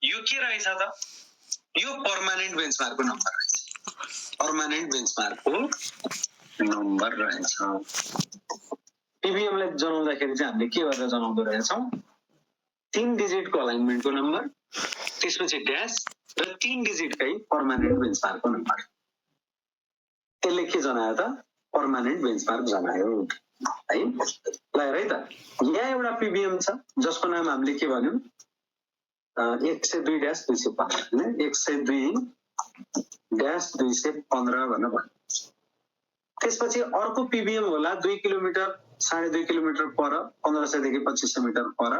यो के रहेछ त? यो पर्मानेन्ट बेन्चमार्कको नम्बर रहेछ। पर्मानेन्ट बेन्चमार्कको नम्बर रहेछ। पीबीएम लाई जनाउँदाखेरि चाहिँ हामीले के गरेर जनाउँदो रहेछौँ? 3 डिजिटको अलाइनमेन्टको नम्बर, त्यसपछि ड्यास र 3 डिजिटकै पर्मानेन्ट बेन्चमार्कको नम्बर। त्यसले के जनायो त? पर्मानेन्ट बेन्चमार्क जनायो है। ल हेर है त, यहाँ एउटा पीबीएम छ जसको नाम हामीले के भन्यौं? 102-215 हैन, 102-215 भनेर भन्यौं। त्यसपछि अर्को पीबीएम होला 2 किलोमिटर 2.5 किलोमिटर पर 1500 देखि 2500 मिटर पर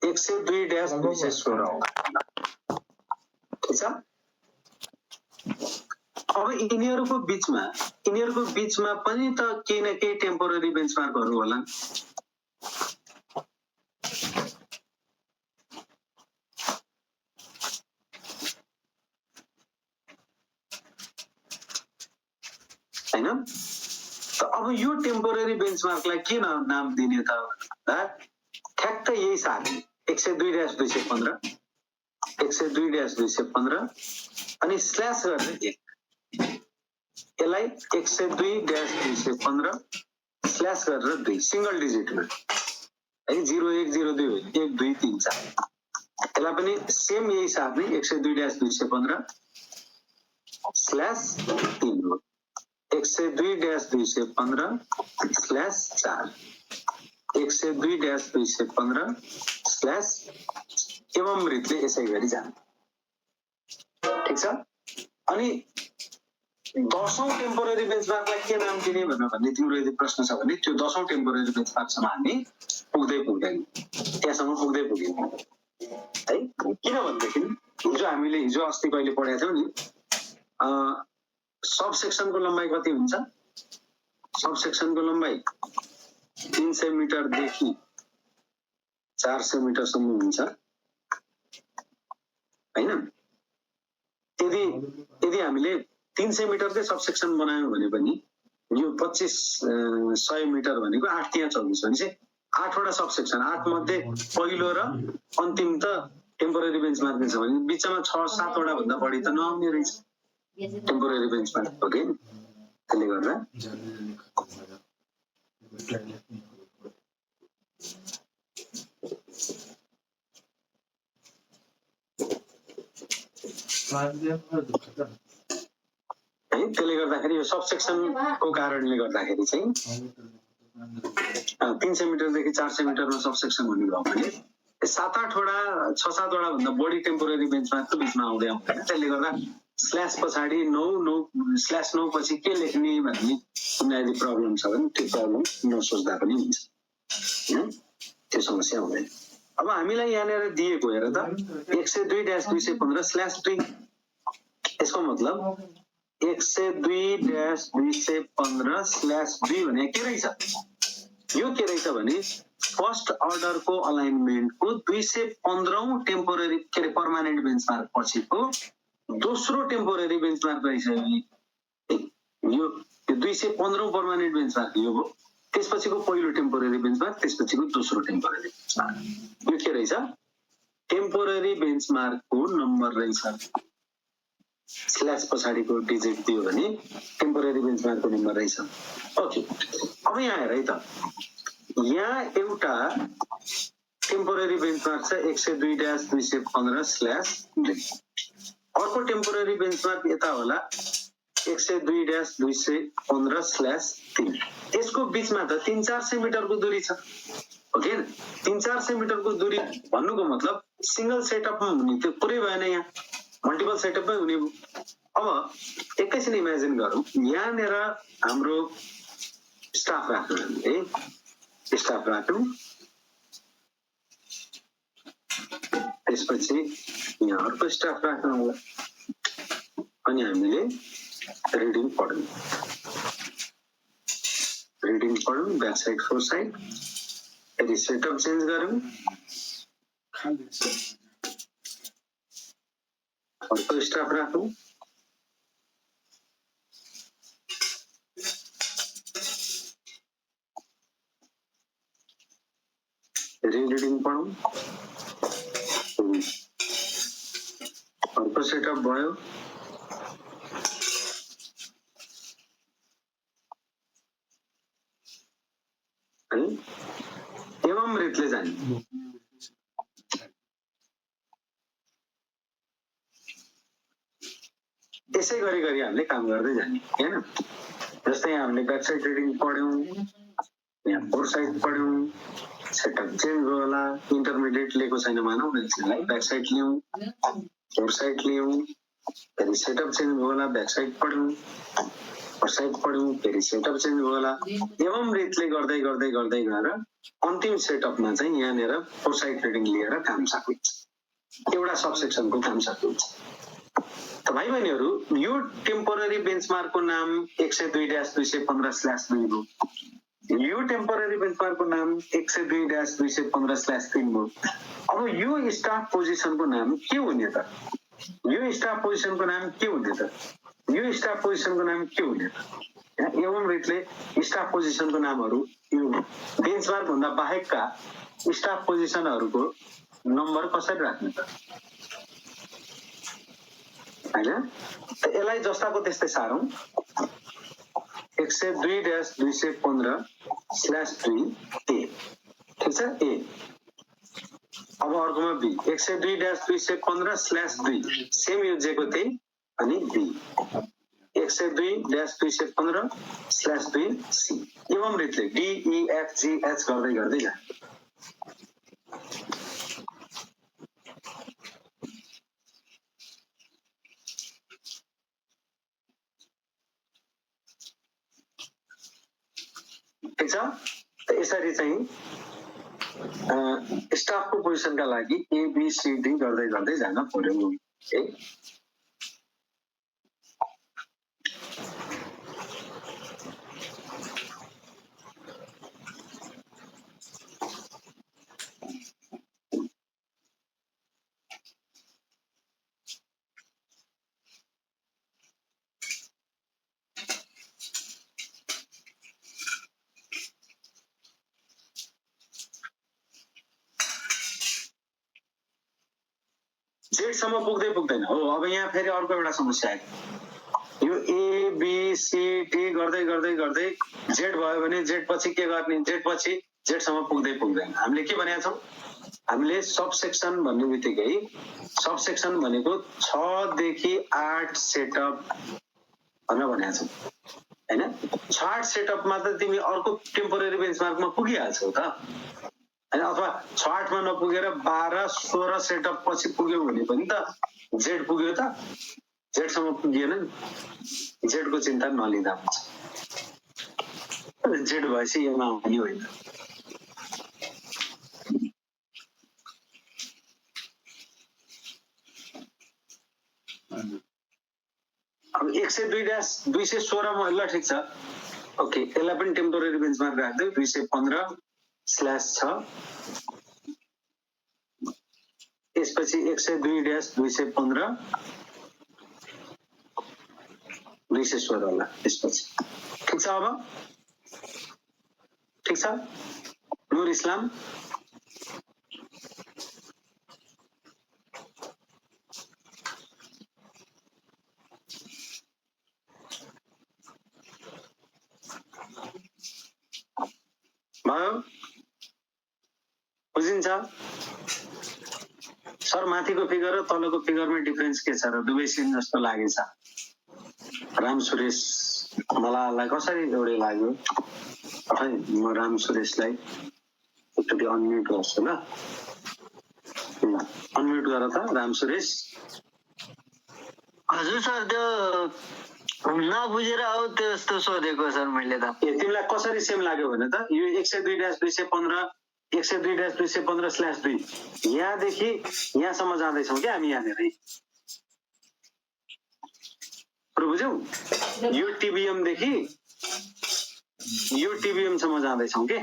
102-216 होला। ठीक छ। अब यिनीहरुको बीचमा पनि त केही न केही टेम्पोररी बेन्चमार्कहरु होला। हैन? त अब यो टेम्पोररी बेन्चमार्कलाई के नाम दिने त? ठ्याक्क यही सारणी 102-215 102-215 अनि स्ल्याश गरेर 1 यसलाई 102-215 स्ल्याश गरेर 2 सिंगल डिजिटमा है 0102 होइन 1 2 3 4 यसलाई पनि सेम यही सारणी 102-215 स्ल्याश 3 हो 102-215 स्ल्याश 4 102-215 स्ल्याश एवं रीतले यसै गरी जान्छ। ठीक छ। अनि 10औं टेम्पोररी बेन्चमार्कलाई के नाम दिने भन्ने तिम्रो यदि प्रश्न छ भने त्यो 10औं टेम्पोररी बेन्चमार्कसम्म हामी पुग्दैन त्यहाँसम्म पुगिन है। किन भन्दाखेरि हिजो अस्ति कहिले पढाएको थियौ नि सब सेक्सनको लम्बाई कति हुन्छ? सब सेक्सनको लम्बाई 300 मिटर देखि 400 मिटर सम्म हुन्छ हैन? यदि हामीले 300 मिटरकै सब सेक्सन बनायौं भने पनि यो 2500 मिटर भनेको 8 त्यहाँ 24 भनेपछि 8 वटा सब सेक्सन 8 मध्ये पहिलो र अन्तिम त टेम्पोररी बेन्चमार्क छ भने बीचमा 6-7 वटा भन्दा बढी त नआउने रहेछ टेम्पोररी बेन्चमार्क हो के। त्यसले गर्दा त्यसले गर्दाखेरि यो सब सेक्सनको कारणले गर्दाखेरि चाहिँ 300 मिटरदेखि 400 मिटरमा सब सेक्सन हुने भयो भने 7-8 वटा 6-7 वटा भन्दा बढी टेम्पोररी बेन्चमार्कको बीचमा आउँदै आउँदैन। त्यसले गर्दा स्ल्याश पछाडि 9 पछि के लेख्ने भन्ने कुनै यदि प्रब्लम छ भने त्यो प्रब्लम नसोच्दा पनि हुन्छ हैन, त्यो समस्या हुँदैन। अब हामीलाई यहाँनिर दिएको हेर त 102-215 स्ल्याश 2 यसको मतलब 102-215 स्ल्याश 2 भने के रहेछ? यो के रहेछ भने फर्स्ट अर्डरको अलाइनमेन्टको 215औं टेम्पोररी पर्मानेन्ट बेन्चमार्क पछिको दोस्रो टेम्पोररी बेन्चमार्क रहेछ। यो 215औं पर्मानेन्ट बेन्चमार्क यो हो, त्यसपछिको पहिलो टेम्पोररी बेन्चमार्क, त्यसपछिको दोस्रो टेम्पोररी बेन्चमार्क। यो के रहेछ? टेम्पोररी बेन्चमार्कको नम्बर रहेछ। स्ल्याश पछाडिको डिजिट दियो भने टेम्पोररी बेन्चमार्कको नम्बर रहेछ। ओके, अब यहाँ हेर है त, यहाँ एउटा टेम्पोररी बेन्चमार्क छ 102-215 स्ल्याश 2। अर्को टेम्पोररी बेन्चमार्क यता होला 102-215 स्ल्याश 3। यसको बीचमा त 300-400 मिटरको दूरी छ। ओके, 300-400 मिटरको दूरी भन्नुको मतलब सिंगल सेटअपमा हुने त्यो पुरै भएन, यहाँ मल्टिपल सेटअपमै हुने हो। अब एकैछिन इमेजिन गरौँ, यहाँनिर हाम्रो स्टाफ राख्नु है, स्टाफ राख्नु, त्यसपछि यहाँ अर्को स्टाफ राख्नु होला अनि हामीले रिडिङ पढौँ ब्याक साइड फोर साइड। यदि सेटअप चेन्ज गरौँ अर्को स्टाफ राखौँ, रिडिङ पढौँ, सेटअप भयो है एवं रीतले जाने यसै गरी गरी हामीले काम गर्दै जाने हैन जस्तै हामीले वेबसाइट रिडिङ पढ्यौं यहाँ फोर साइट पढ्यौं सेटअप चेन्ज भयो होला इन्टरमिडिएट लिएको छैन मानौ न यसलाई ब्याकसाइट लियौं फोर साइट लियौं फेरि सेटअप चेन्ज भयो होला ब्याकसाइट पढ्यौं फोर साइट पढ्यौं फेरि सेटअप चेन्ज भयो होला एवं रीतले गर्दै गर्दै गर्दै गएर अन्तिम सेटअपमा चाहिँ यहाँनेर फोर साइट रिडिङ लिएर काम सकिन्छ एउटा सबसेक्सनको काम सकिन्छ त भाइ बहिनीहरु यो टेम्पोररी बेन्चमार्कको नाम 102-215/2 हो यो टेम्पोररी बेन्चमार्कको नाम 102-215/3 हो अब यो स्टाफ पोजिसनको नाम के हुने त यो स्टाफ पोजिसनको नाम के हुने त यो स्टाफ पोजिसनको नाम के हुने त एवं रीतले स्टाफ पोजिसनको नामहरु यो बेन्चमार्क भन्दा बाहेकका स्टाफ पोजिसनहरुको नम्बर कसरी राख्ने त हैन त यसलाई जस्ताको त्यस्तै सारौं 102-215/2 ए ठीक छ ए अब अर्कोमा बी 102-215/2 सेम यो जेको त्यही अनि बी 102-215/2 सी एवं रीतले D E F G H गर्दै गर्दै जाने ठीक छ त यसरी चाहिँ स्टाफको पोजिसनका लागि ए बी सी डी गर्दै गर्दै जान पर्यो है जेड सम्म पुग्दै पुग्दैन हो अब यहाँ फेरि अर्को एउटा समस्या आयो यो ए बी सी डी गर्दै गर्दै गर्दै जेड भयो भने जेड पछि के गर्ने जेड पछि जेड सम्म पुग्दै पुग्दैन हामीले के भनेका छौं हामीले सबसेक्सन भन्ने बित्तिकै सबसेक्सन भनेको 6 देखि 8 सेटअप भनेका छौं हैन 6-8 सेटअपमा त तिमी अर्को टेम्पोररी बेन्चमार्कमा पुगिहाल्छौ त अथवा 6-8 मा नपुगेर 12-16 सेटअप पछि पुग्यो भने पनि त जेड पुग्यो त जेड सम्म पुगिएन जेड को चिन्ता नलिँदा हुन्छ जेड भएपछि योमा आउने होइन अब 102-216 मा ल ठीक छ ओके यसलाई पनि टेम्पोररी बेन्चमार्क राख्दै 215/6 यसपछि 102-215/216 होला यसपछि ठीक छ अब ठीक छ नूर इस्लाम भयो बुझिन्छ सर माथिको फिगर र तलको फिगरमा डिफरेन्स के छ र दुवै सेम जस्तो लागेछ राम सुरेश मलाई कसरी एउटै लाग्यो खै म राम सुरेशलाई एकचोटि अनम्युट गर्छु ल अनम्युट गर त राम सुरेश हजुर सर त्यो नबुझेर हो त्यस्तो सोधेको सर मैले त तिमीलाई कसरी सेम लाग्यो भने त यो 102-215/2 यहाँदेखि यहाँसम्म जाँदैछौँ क्या हामी यहाँनिर बुझ्यौ यो टिबिएम देखि यो टिबिएम सम्म जाँदैछौँ के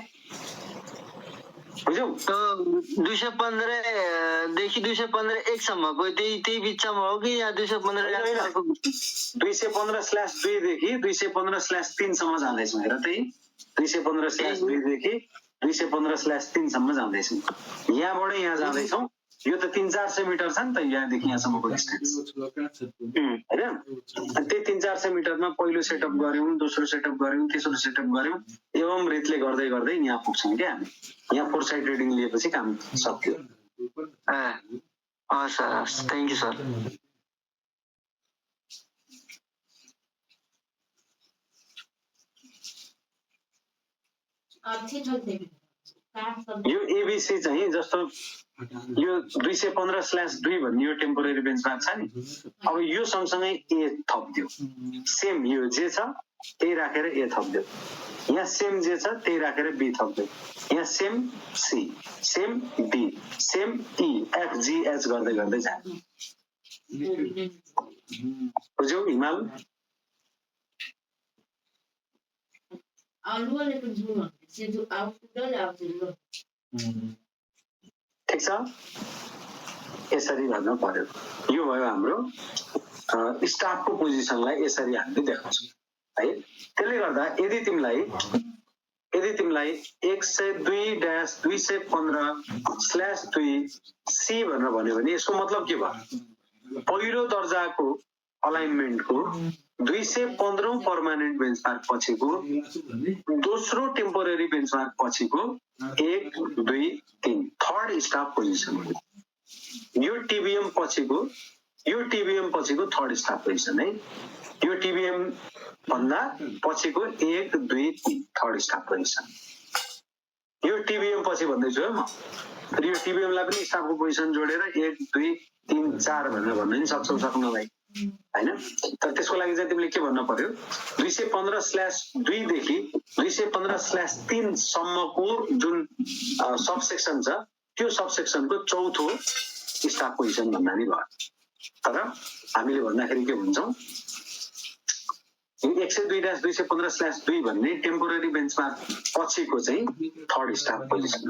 बुझ्यौ 215 देखि 215 सम्मको त्यही बिचमा हो कि या 215/2 देखि 215/3 सम्म जाँदैछौँ हेर त्यही 215/2 देखि 215/3 सम्म जाँदैछौँ यहाँबाट यहाँ जाँदैछौँ यो त 300-400 मिटर छ नि त यहाँदेखि यहाँसम्मको डिस्टेन्स हैन। अनि त्यही 300-400 मिटरमा पहिलो सेटअप गर्यौं, दोस्रो सेटअप गर्यौं, तेस्रो सेटअप गर्यौं, एवं रीतिले गर्दै गर्दै यहाँ पुग्छौं क्या हामी। यहाँ 4 साइड रिडिङ लिएपछि काम सक्यो। Sir thank you sir. यो एबीसी चाहिँ जस्तो यो 215/2 भन्ने यो टेम्पोरेरी बेन्चमार्क छ नि, अब यो सँगसँगै ए थप्दियो। सेम यो जे छ त्यही राखेर ए थप्दियो, यहाँ सेम जे छ त्यही राखेर बी थप्दियो, यहाँ same C, same D, same E, F, G, H गर्दै गर्दै जाने। बुझ्यौ हिमाल? ठिक छ, यसरी भन्न पर्यो। यो भयो हाम्रो स्टाफको पोजिसनलाई यसरी हामीले देखाउँछौँ है। त्यसले गर्दा यदि तिमीलाई 102-215/2 सी भनेर भन्यो भने यसको मतलब के भयो? पहिलो दर्जाको अलाइनमेन्टको 215औं पर्मानेन्ट बेन्चमार्क पछिको दोस्रो टेम्पोरेरी बेन्चमार्क पछिको 1, 2, 3 थर्ड स्टाफ पोजिसन हो। यो टिबिएम पछिको थर्ड स्टाफ पोजिसन है। यो टिबिएम भन्दा पछिको 1, 2, 3 थर्ड स्टाफ पोजिसन। यो टिबिएम पछि भन्दैछु है म। फेरि यो टिबिएमलाई पनि स्टाफको पोजिसन जोडेर 1, 2, 3, 4 भनेर भन्न नि सक्छौ सक्नलाई हैन। तर त्यसको लागि चाहिँ तिमीले के भन्न पर्यो? 215/2 देखि 215/3 सम्मको जुन सबसेक्सन छ त्यो सबसेक्सनको चौथो स्टाफ पोजिसन भन्दा नि भयो। तर हामीले भन्दाखेरि के भन्छौं? 102-215/2 भन्ने टेम्पोरेरी बेन्चमार्क पछिको चाहिँ थर्ड स्टाफ पोजिसन।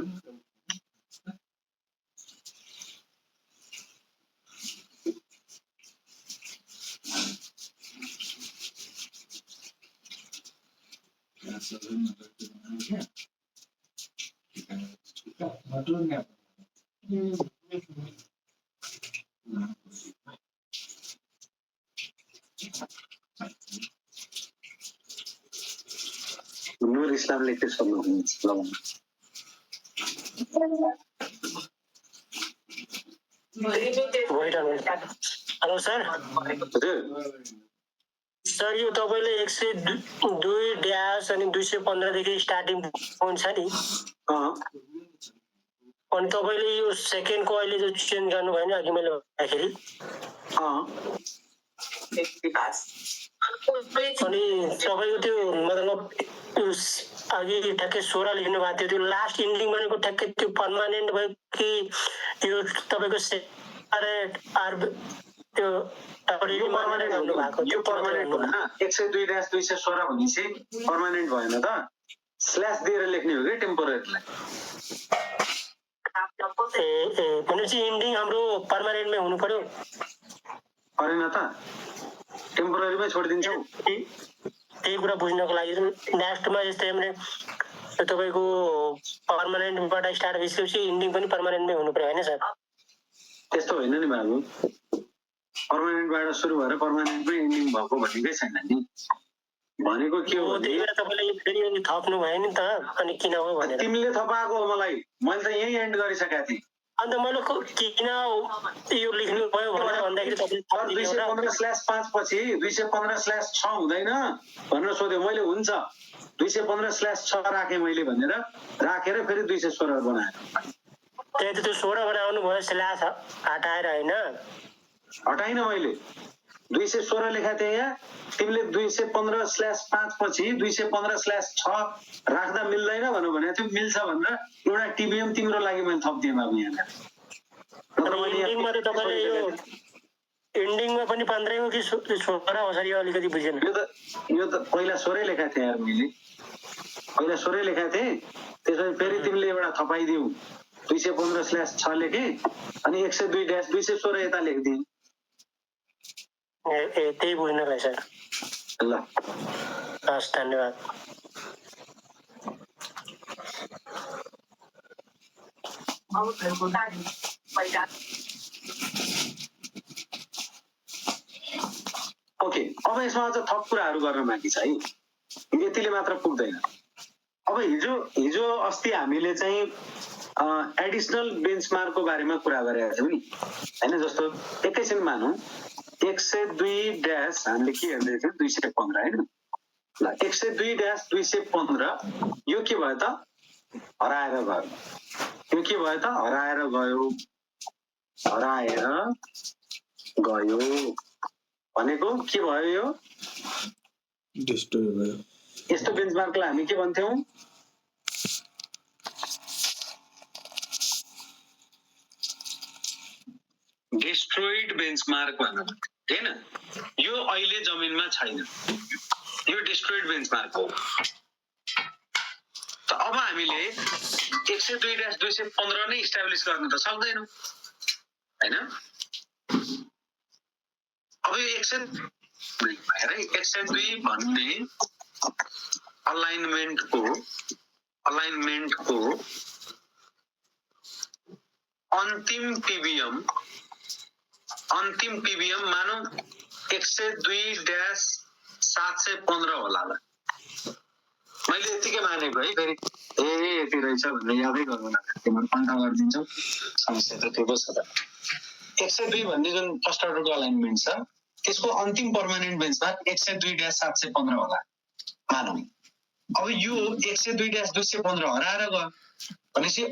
नूर इस्लामले के भन्नुहुन्छ? Hello sir. सर यो तपाईले 102 ड्यास अनि 215 देखि स्टार्टिङ पोइन्ट छ नि, अनि तपाईले यो सेकेन्डको अहिले जो चेन्ज गर्नु भयो नि अघि मैले भन्दाखेरि, अनि तपाईको त्यो मतलब अघि ठ्याक्कै 16 लेख्नु भएको थियो, त्यो लास्ट इन्डिङ भनेको ठ्याक्कै त्यो पर्मानेन्ट भयो कि यो तपाईको सेपरेट आर त्यो यो पर्मानेन्ट हुनु भएको? यो पर्मानेन्ट होइन। 102-216 भनेपछि पर्मानेन्ट भएन त, स्ल्यास दिएर लेख्ने हो कि टेम्पोरेरीलाई। भनेपछि इन्डिङ हाम्रो पर्मानेन्टमै हुनु पर्यो? परेन त, टेम्पोरेरीमै छोडिदिन्छौ। त्यही कुरा बुझ्नको लागि नेक्स्टमा जस्तै हामीले तपाईको पर्मानेन्टबाट स्टार्ट भइसकेपछि इन्डिङ पनि पर्मानेन्टमै हुनु पर्यो हैन सर? त्यस्तो होइन नि बाबु, पर्मानेन्टबाट सुरु भएर पर्मानेन्टमै इन्डिङ भएको भनेकै छैन नि। भनेको के हो? त्यही भएर तपाईले फेरि थप्नु भयो नि त, अनि किन हो भनेर। तिमीले थपाएको हो मलाई, मैले त यही एन्ड गरिसकेका थिएँ। अन्त मैले किन यो लेख्नु भयो भनेर भन्दाखेरि तपाईले 215/5 पछि 215/6 हुँदैन भनेर सोध्यो मैले। हुन्छ 215/6 राखेँ मैले भनेर राखेर फेरि 216 बनाएँ। त्यही त त्यो 16 बनाउनु भयो, स्ल्यास हटाएर हैन? हटाइन मैले, 216 लेखा थिएँ यहाँ। तिमीले 215/5 पछि 215/6 राख्दा मिल्दैन भनेको भने त्यो मिल्छ भनेर एउटा टिबिएम तिम्रो लागि मैले थप्दिएँ बाबु यहाँ। इन्डिङमा पनि 15 हो कि 16 हो सर? यो अलिकति बुझेन। यो त पहिला 16 लेखा थिएँ यार मैले, पहिला 16 लेखा थिएँ। त्यसपछि फेरि तिमीले एउटा थपाइदियौ, 215/6 लेखेँ अनि 102-216 यता लेखिदिएँ। त्यही बुझ्नलाई सर। ल हस्, धन्यवाद। अब ओके, अब यसमा अझ थप कुराहरू गर्न बाँकी छ है, यतिले मात्र पुग्दैन। अब हिजो अस्ति हामीले चाहिँ एडिसनल बेन्चमार्कको बारेमा कुरा गरेका थियौँ नि हैन। जस्तो एकैछिन मानौँ 102 हामीले के हेर्दै थियौँ 215 हैन। ल 102-215 यो के भयो त हराएर गयो। यो के भयो त हराएर गयो भनेको के भयो, यो डिस्ट्रोय भयो। यस्तो बेन्चमार्कलाई हामी के भन्थ्यौं, डिस्ट्रोइड बेन्चमार्क भन्छ हैन। यो अहिले जमिनमा छैन, यो डिस्ट्रोइड बेन्चमार्क हो। त अब हामीले 102-215 नै इस्टाब्लिश गर्न त सक्दैनौं हैन। अब यो 102 भन्ने अलाइनमेन्टको अन्तिम पीबीएम मानौ 102-715 होला। मैले यतिकै मानेको है, फेरि यति रहेछ भन्ने यादै गर्नु न, तिमीहरू पन्टा गरिदिन्छौ, समस्या त त्यो पो छ त। 102 भन्ने जुन फर्स्ट अर्डरको अलाइनमेन्ट छ त्यसको अन्तिम पर्मानेन्ट बेन्चमार्क 102-715 होला मानौ। अब यो 102-215 हराएर गयो भनेपछि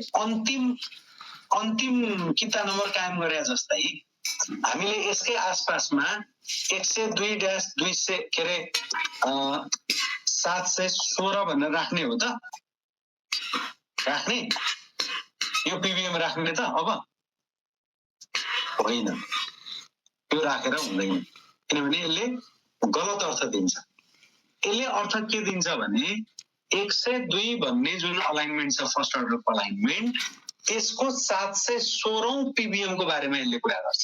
अन्तिम किता नम्बर कायम गरे जस्तै हामीले यसकै आसपासमा 102-716 भनेर राख्ने हो त, राख्ने यो पीबीएम राख्ने त। अब होइन, यो राखेर हुँदैन, किनभने यसले गलत अर्थ दिन्छ। यसले अर्थ के दिन्छ भने 102 भन्ने जुन अलाइनमेन्ट छ फर्स्ट अर्डरको अलाइनमेन्ट, त्यसको 716औं पीबीएम को बारेमा यसले कुरा गर्छ।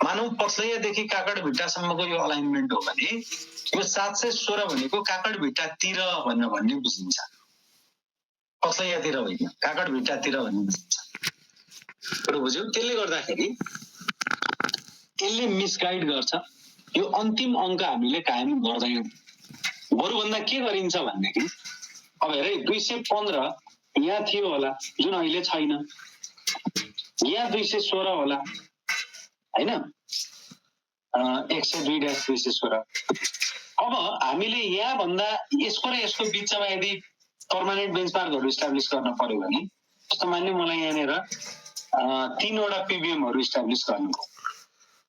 मानौ पत्लैयादेखि काकडभिट्टासम्मको यो अलाइनमेन्ट हो भने यो 716 भनेको काकडभिट्टातिर भन्ने बुझिन्छ, पत्लैयातिर होइन, काकडभिट्टातिर भन्ने बुझिन्छ। बुझ्यौ? त्यसले गर्दाखेरि यसले मिसगाइड गर्छ। यो अन्तिम अङ्क हामीले कायम गर्दैनौँ, बरुभन्दा के गरिन्छ भनेदेखि अब हेर 215 यहाँ थियो होला जुन अहिले छैन, यहाँ 216 होला हैन, 102-216। अब हामीले यहाँ भन्दा यसको र यसको बिचमा यदि पर्मानेन्ट बेन्चमार्कहरू इस्टाब्लिश गर्न पर्यो भने, जस्तो मान्यो मलाई यहाँनिर 3 वटा पीबीएमहरू इस्टाब्लिश गर्नु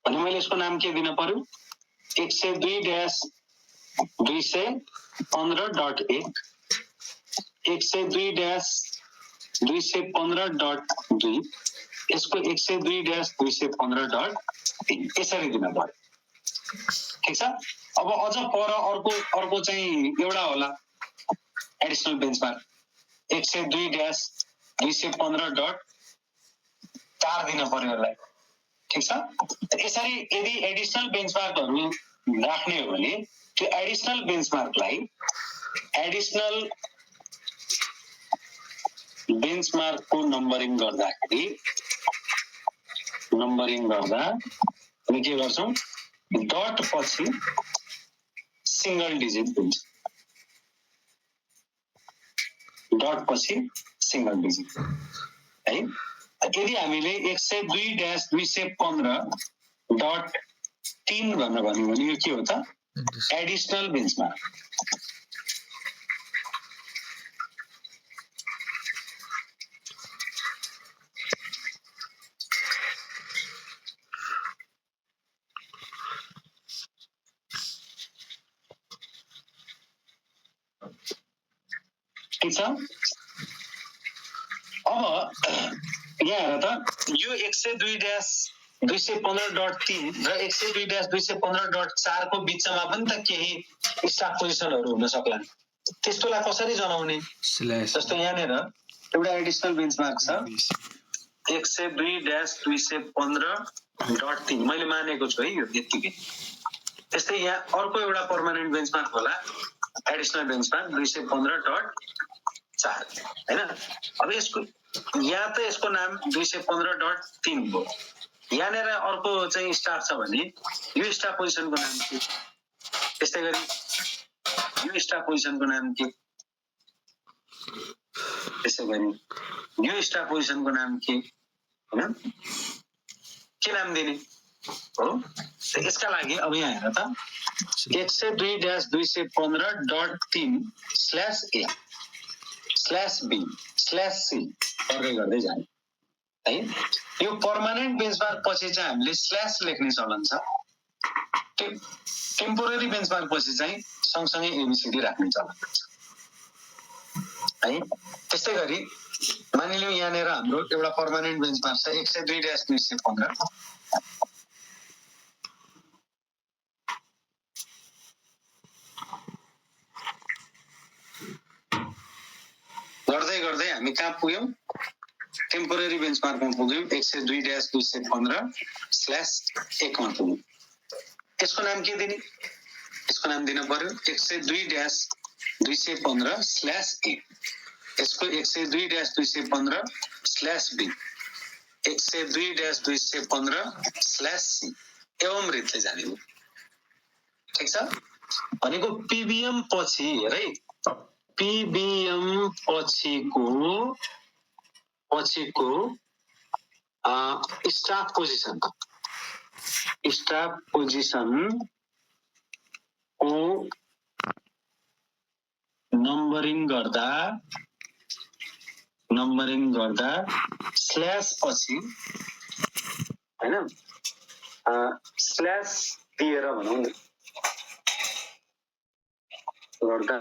भने मैले यसको नाम के दिन पर्यो, 102-215.1, 102-215.2, यसको 102-215.3 यसरी दिन पर्यो। ठिक छ। अब अझ पर अर्को चाहिँ एउटा होला एडिसनल बेन्चमार्क 102-215.4 दिन पर्यो यसलाई। ठिक छ। यसरी यदि एडिसनल बेन्चमार्कहरू राख्ने हो भने त्यो एडिसनल बेन्चमार्कलाई एडिसनल बेन्चमार्कको नम्बरिङ गर्दा हामी के गर्छौं, डट पछि सिंगल डिजिट हुन्छ, डट पछि सिंगल डिजिट है। यदि हामीले 102-215.3 भनेर भन्यो भने यो के हो त, एडिसनल बेन्चमार्क। ठिक छ। अब यहाँ हेर त, यो 102-215.3 र 102-215.4 को बिचमा पनि त केही स्टाफ पोजिसनहरू हुन सक्ला, त्यस्तोलाई कसरी जनाउने। जस्तो यहाँनिर एउटा एडिसनल बेन्चमार्क छ 102-215.3 मैले मानेको छु है, यो यतिकै। त्यस्तै यहाँ अर्को एउटा पर्मानेन्ट बेन्चमार्क होला एडिसनल बेन्चमार्क 215.4 हैन। अब यसको यहाँ त यसको नाम 215.3 हो। यहाँनिर अर्को चाहिँ स्टाफ छ भने यो स्टाफ पोजिसनको नाम के? त्यस्तै गरी यो स्टाफ पोजिसनको नाम के? त्यसै गरी यो स्टाफ पोजिसनको नाम के? हैन के नाम दिने हो? यसका लागि अब यहाँ हेर त 102-215.3/a/b/c गर्दै जाने है। यो पर्मानेन्ट बेन्चमार्क पछि चाहिँ हामीले स्ल्यास लेख्ने चलन छ। टेम्पोरेरी बेन्चमार्क पछि चाहिँ सँगसँगै एबिसिडी राख्ने चलन छ है। त्यस्तै गरी मानिलिउँ यहाँनिर हाम्रो एउटा पर्मानेन्ट बेन्चमार्क छ 102-215। गर्दै गर्दै हामी कहाँ पुग्यौं? टेम्पोरेरी बेन्चमार्कमा पुग्यौं 102-215/1 मा पुग्यौं। यसको नाम के दिने? यसको नाम दिन पर्यो 102-215/a। यसको 102-215/b 102-215/c एवं रीतले जाने हो। ठिक छ? भनेको पीबीएम पछि हेरै पीबीएम पछिको स्टाफ पोजिसन को नम्बरिङ गर्दा स्ल्यास पछि हैन स्ल्यास दिएर भनौं गर्दा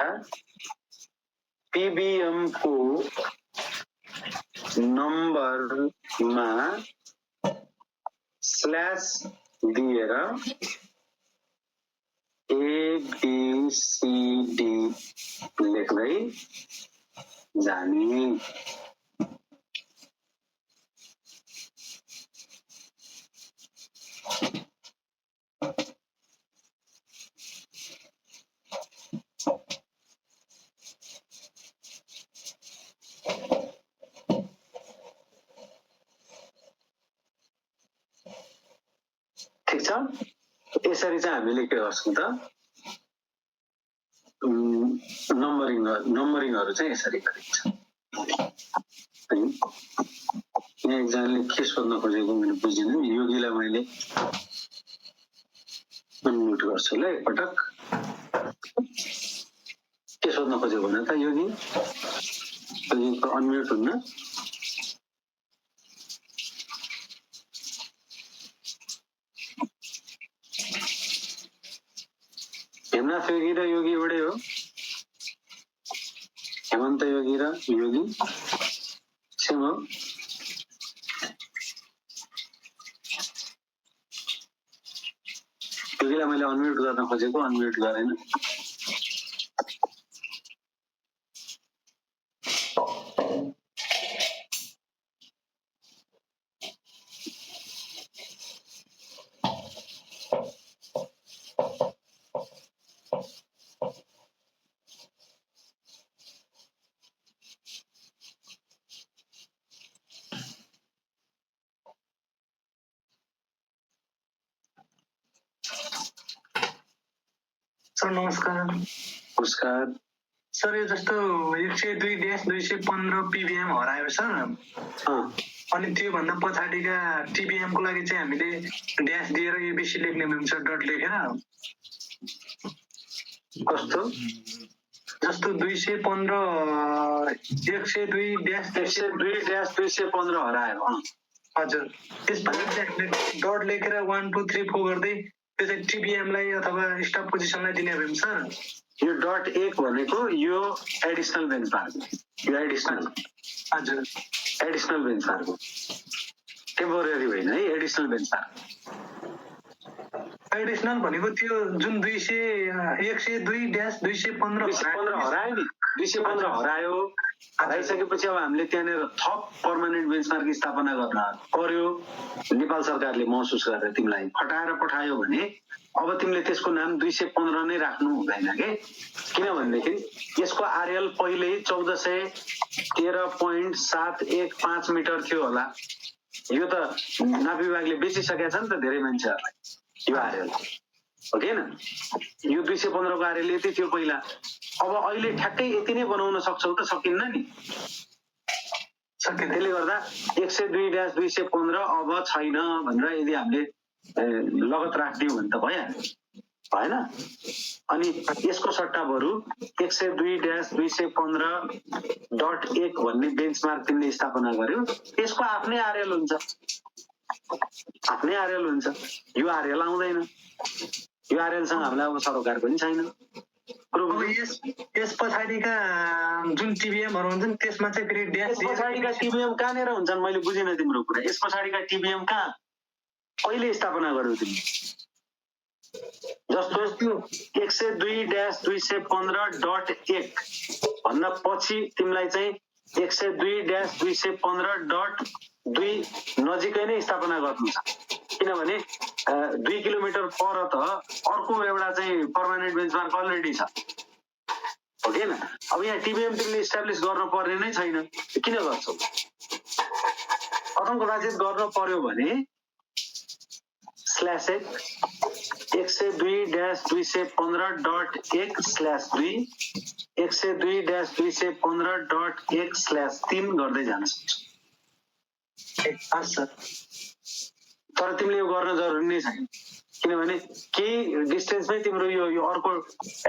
पीबीएम को नम्बरमा स्ल्यास दिएर ABCD लेख्दै जाने। ठिक छ? यसरी चाहिँ हामीले के गर्छौं त नम्बरिङहरु चाहिँ यसरी गरिन्छ। यहाँ एकजनाले के सोध्न खोजेको मैले बुझिनँ। योगीलाई मैले अनम्युट गर्छु ल एकपटक। के सोध्न खोजेको भने त योगीको अनम्युट हुन्न। हेमनाथ योगी र योगी एउटै हो। हेमन्त योगी र योगी सेम हो। योगीलाई मैले अनम्युट गर्न खोजेको अनम्युट गरेन। सर नमस्कार। नमस्कार सर यो जस्तो 102-215 पीबीएम हरायो सर। अनि त्यो भन्दा पछाडिका टीबीएम को लागि चाहिँ हामीले ड्याश दिएर एबीसी लेख्ने हुन्छ डट लेखेर। कस्तो? जस्तो 102-215 हरायो। हजुर त्यसपछि चाहिँ डट लेखेर 1 2 3 4 गर्दै त्यो चाहिँ टीबीएम लाई अथवा स्टाफ पोजिसनलाई दिने हो सर। यो डट 1 भनेको यो एडिसनल बेन्चमार्क। यो एडिसनल हजुर एडिसनल बेन्चमार्क हो। टेम्पोरेरी होइन है, एडिसनल बेन्चमार्क। एडिसनल भनेको त्यो जुन 102-215 हरायो नि। 215 हरायो हराइसकेपछि अब हामीले त्यहाँनिर थप पर्मानेन्ट बेन्चमार्क स्थापना गर्न पर्यो। नेपाल सरकारले महसुस गरेर तिमीलाई हटाएर पठायो भने अब तिमीले त्यसको नाम 215 नै राख्नु हुँदैन के, किनभनेदेखि यसको आरएल पहिल्यै 1413.715 मिटर थियो होला। यो त नाप विभागले बेचिसकेको छ नि त धेरै मान्छेहरूलाई यो आरएल, हो कि हैन? यो 215 को आरएल यति थियो पहिला, अब अहिले ठ्याक्कै यति नै बनाउन सक्छौ त? सकिन्न नि। त्यसले गर्दा 102-215 अब छैन भनेर यदि हामीले लगत राख्दियौँ भने त भइहाल्यो, भएन? अनि यसको सट्टा बरु 102-215.1 भन्ने बेन्चमार्क तिमीले स्थापना गर्यो, त्यसको आफ्नै आरएल हुन्छ, आफ्नै आरएल हुन्छ। यो आरएल आउँदैन, यो आरएलसँग हामीलाई अब सरोकार पनि छैन। अब यस पछाडिका जुन टिबिएमहरु हुन्छन् त्यसमा चाहिँ फेरि यस पछाडिका टिबिएम कहाँनिर हुन्छन्? मैले बुझिन तिम्रो कुरा। यस पछाडिका टिबिएम कहाँ कहिले स्थापना गर्यौ तिमी? जस्तो 102-215.1 भन्दा पछि तिमीलाई चाहिँ 102-215.2 नजिकै नै स्थापना गर्नु छ, किनभने 2 किलोमिटर पर त अर्को एउटा चाहिँ पर्मानेन्ट बेन्चमार्क अलरेडी छ, हो कि हैन? अब यहाँ टिबिएम तिमीले इस्टाब्लिस गर्न पर्ने नै छैन, किन गर्छौ? अथङ्कवाचित गर्न पर्यो भने /1 102-215.1/2 102-215.1/3 गर्दै जान सक्छ। तर तिमीले यो गर्न जरुरी नै छैन, किनभने केही डिस्टेन्समै तिम्रो यो अर्को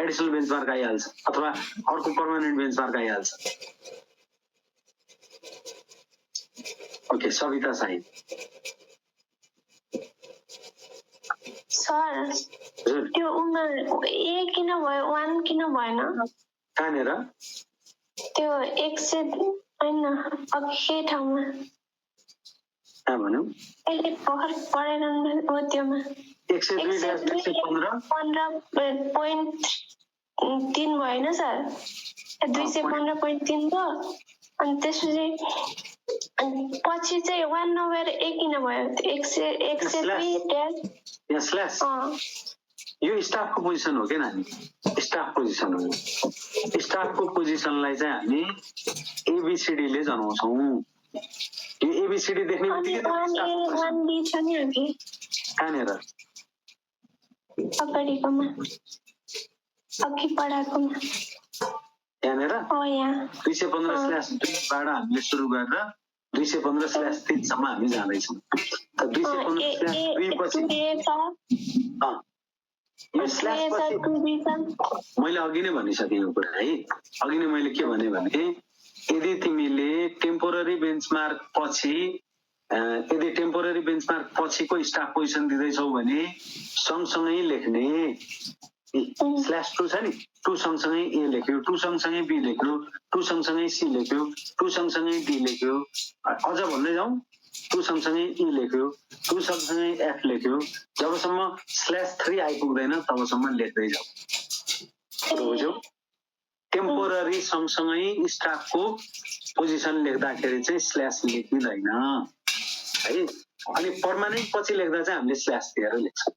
एडिसनल बेन्चमार्क आइहाल्छ अथवा अर्को पर्मानेन्ट बेन्चमार्क आइहाल्छ। ओके, सविता साई। सर त्यो उमेर ए किन भयो 1 किन भएन? कहाँनिर? त्यो 100 हैन अघि ठाउँमा कहाँ भन्यौ? अहिले भर्खर पढाइरहनु हो त्योमा 102.3 भएन सर? 215.3 भयो अनि त्यसपछि पछि चाहिँ 1 नभएर 1 किन भयो? 102 यहाँ स्ल्यास यो स्टाफको पोजिसन हो के नानी? स्टाफ पोजिसन हो। स्टाफको पोजिसनलाई चाहिँ हामी एबीसीडी ले जनाउँछौँ। यो एबीसीडी देख्ने बित्तिकै कहाँनिर? अगाडिकोमा अघि पढाएकोमा यहाँनिर 215/2 बाट हामीले सुरु गरेर 215/3 सम्म हामी जाँदैछौँ। 215/2 पछि यो स्ल्यास पछि मैले अघि नै भनिसकेँ यो कुरा है। अघि नै मैले के भने यदि तिमीले टेम्पोररी बेन्चमार्क पछिको स्टाफ पोजिसन दिँदैछौ भने सँगसँगै लेख्ने /2 छ नि, 2 सँगसँगै ए लेख्यो, 2 सँगसँगै बी लेख्यो, 2 सँगसँगै सी लेख्यो, 2 सँगसँगै डी लेख्यो, अझ भन्दै जाउँ 2 सँगसँगै ई लेख्यो, 2 सँगसँगै एफ लेख्यो, जबसम्म /3 आइपुग्दैन तबसम्म लेख्दै जाऊ। बुझ्यौ? टेम्पोररी सँगसँगै स्टाफको पोजिसन लेख्दाखेरि चाहिँ स्ल्यास लेखिँदैन है। अनि पर्मानेन्ट पछि लेख्दा चाहिँ हामीले स्ल्यास दिएर लेख्छौँ।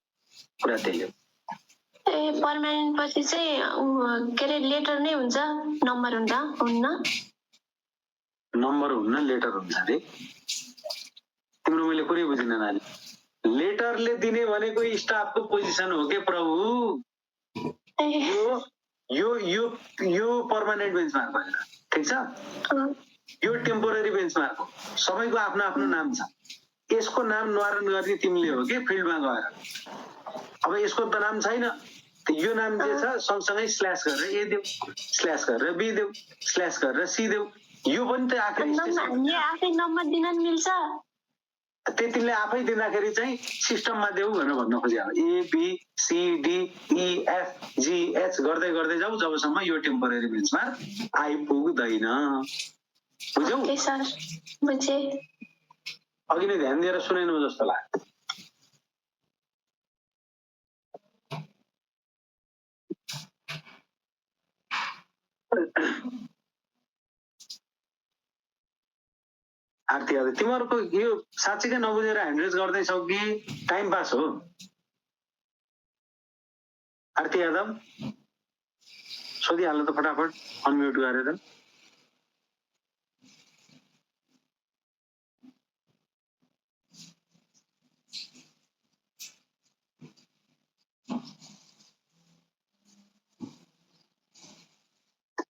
कुरा त्यही हो। पर्मानेन्ट पछि चाहिँ के अरे लेटर नै हुन्छ, नम्बर हुन्न? नम्बर हुन्न, लेटर हुन्छ रे। तिम्रो मैले कुरै बुझिन नानी। लेटरले दिने भनेको स्टाफको पोजिसन हो के प्रभु? यो पर्मानेन्ट बेन्चमार्क भएन, ठिक छ? यो टेम्पोररी बेन्चमार्क हो। सबैको आफ्नो आफ्नो नाम छ। यसको नाम निवारण गर्ने तिमीले हो के फिल्डमा गएर। अब यसको त नाम छैन, यो नाम जे छ सँगसँगै स्ल्यास गरेर ए देऊ, स्ल्यास गरेर बी देऊ, स्ल्यास गरेर सी देऊ। यो पनि त आखिरी हामीले आफै नम्बर दिन मिल्छ। त्यतिले आफै दिँदाखेरि चाहिँ सिस्टममा देऊ भनेर भन्न खोजे हो। A B C D E F G H गर्दै गर्दै जाऊ जबसम्म यो टेम्पोररी बेन्चमार्क आइपुग्दैन। बुझ्यौ? ओके सर, बुझे। अघि नै ध्यान दिएर सुनेन जस्तो लाग्यो। आरती यादव तिमीहरूको यो साँच्चीकै नबुझेर ह्यान्डरेज गर्दैछौ कि टाइम पास हो? आरती यादव सोधिहाल्नु त फटाफट अनम्युट गरेर।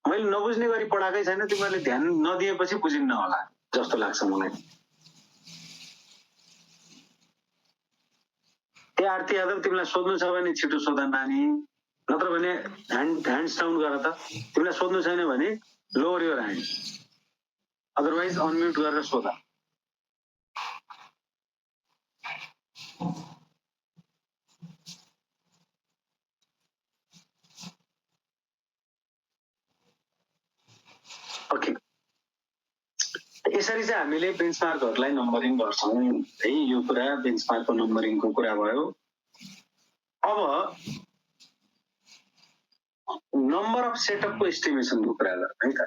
मैले नबुझ्ने गरी पढाएकै छैन, तिमीहरूले ध्यान नदिएपछि बुझिन्न होला जस्तो लाग्छ मलाई। ए आरती यादव तिमीलाई सोध्नु छ भने छिटो सोध नानी, नत्र भने ह्यान्ड्स डाउन गर त। तिमीलाई सोध्नु छैन भने lower your hand, otherwise unmute गरेर सोध। ओके, यसरी चाहिँ हामीले बेन्चमार्कहरूलाई नम्बरिङ गर्छौँ है। यो कुरा बेन्चमार्कको नम्बरिङको कुरा भयो। अब नम्बर अफ सेटअपको एस्टिमेसनको कुरा गरौँ है त।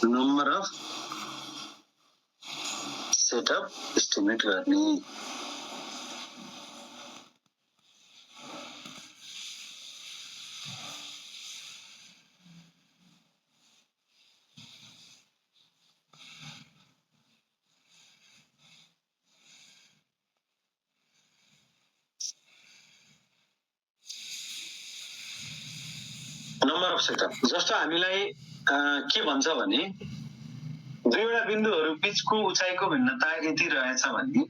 नम्बर अफ सेटअप एस्टिमेट गर्ने। नम्बर अफ सेटअप जस्तो हामीलाई के भन्छ भने दुईवटा बिन्दुहरू बीचको उचाइको भिन्नता यति रहेछ भने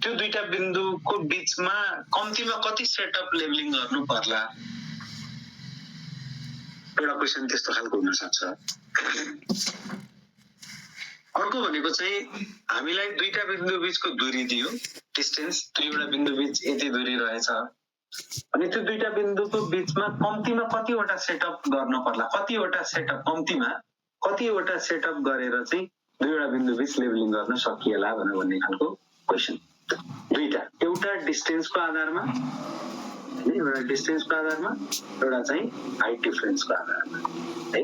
त्यो दुईटा बिन्दुको बीचमा कम्तीमा कति सेटअप लेभलिङ गर्नु पर्ला, एउटा क्वेशन त्यस्तो खालको हुन सक्छ। अर्को भनेको चाहिँ हामीलाई दुईटा बिन्दु बीचको दूरी दियो, डिस्टेन्स, दुईवटा बिन्दु बीच यति दूरी रहेछ अनि त्यो दुईटा बिन्दुको बीचमा कम्तीमा कतिवटा सेटअप गर्न पर्ला, कतिवटा सेटअप कम्तीमा कतिवटा सेटअप गरेर चाहिँ दुईवटा बिन्दु बीच लेभलिङ गर्न सकिएला भन्ने खालको क्वेशन। दुईटा, एउटा डिस्टेन्सको आधारमा, एउटा डिस्टेन्सको आधारमा, एउटा चाहिँ हाइट डिफरेन्सको आधारमा है।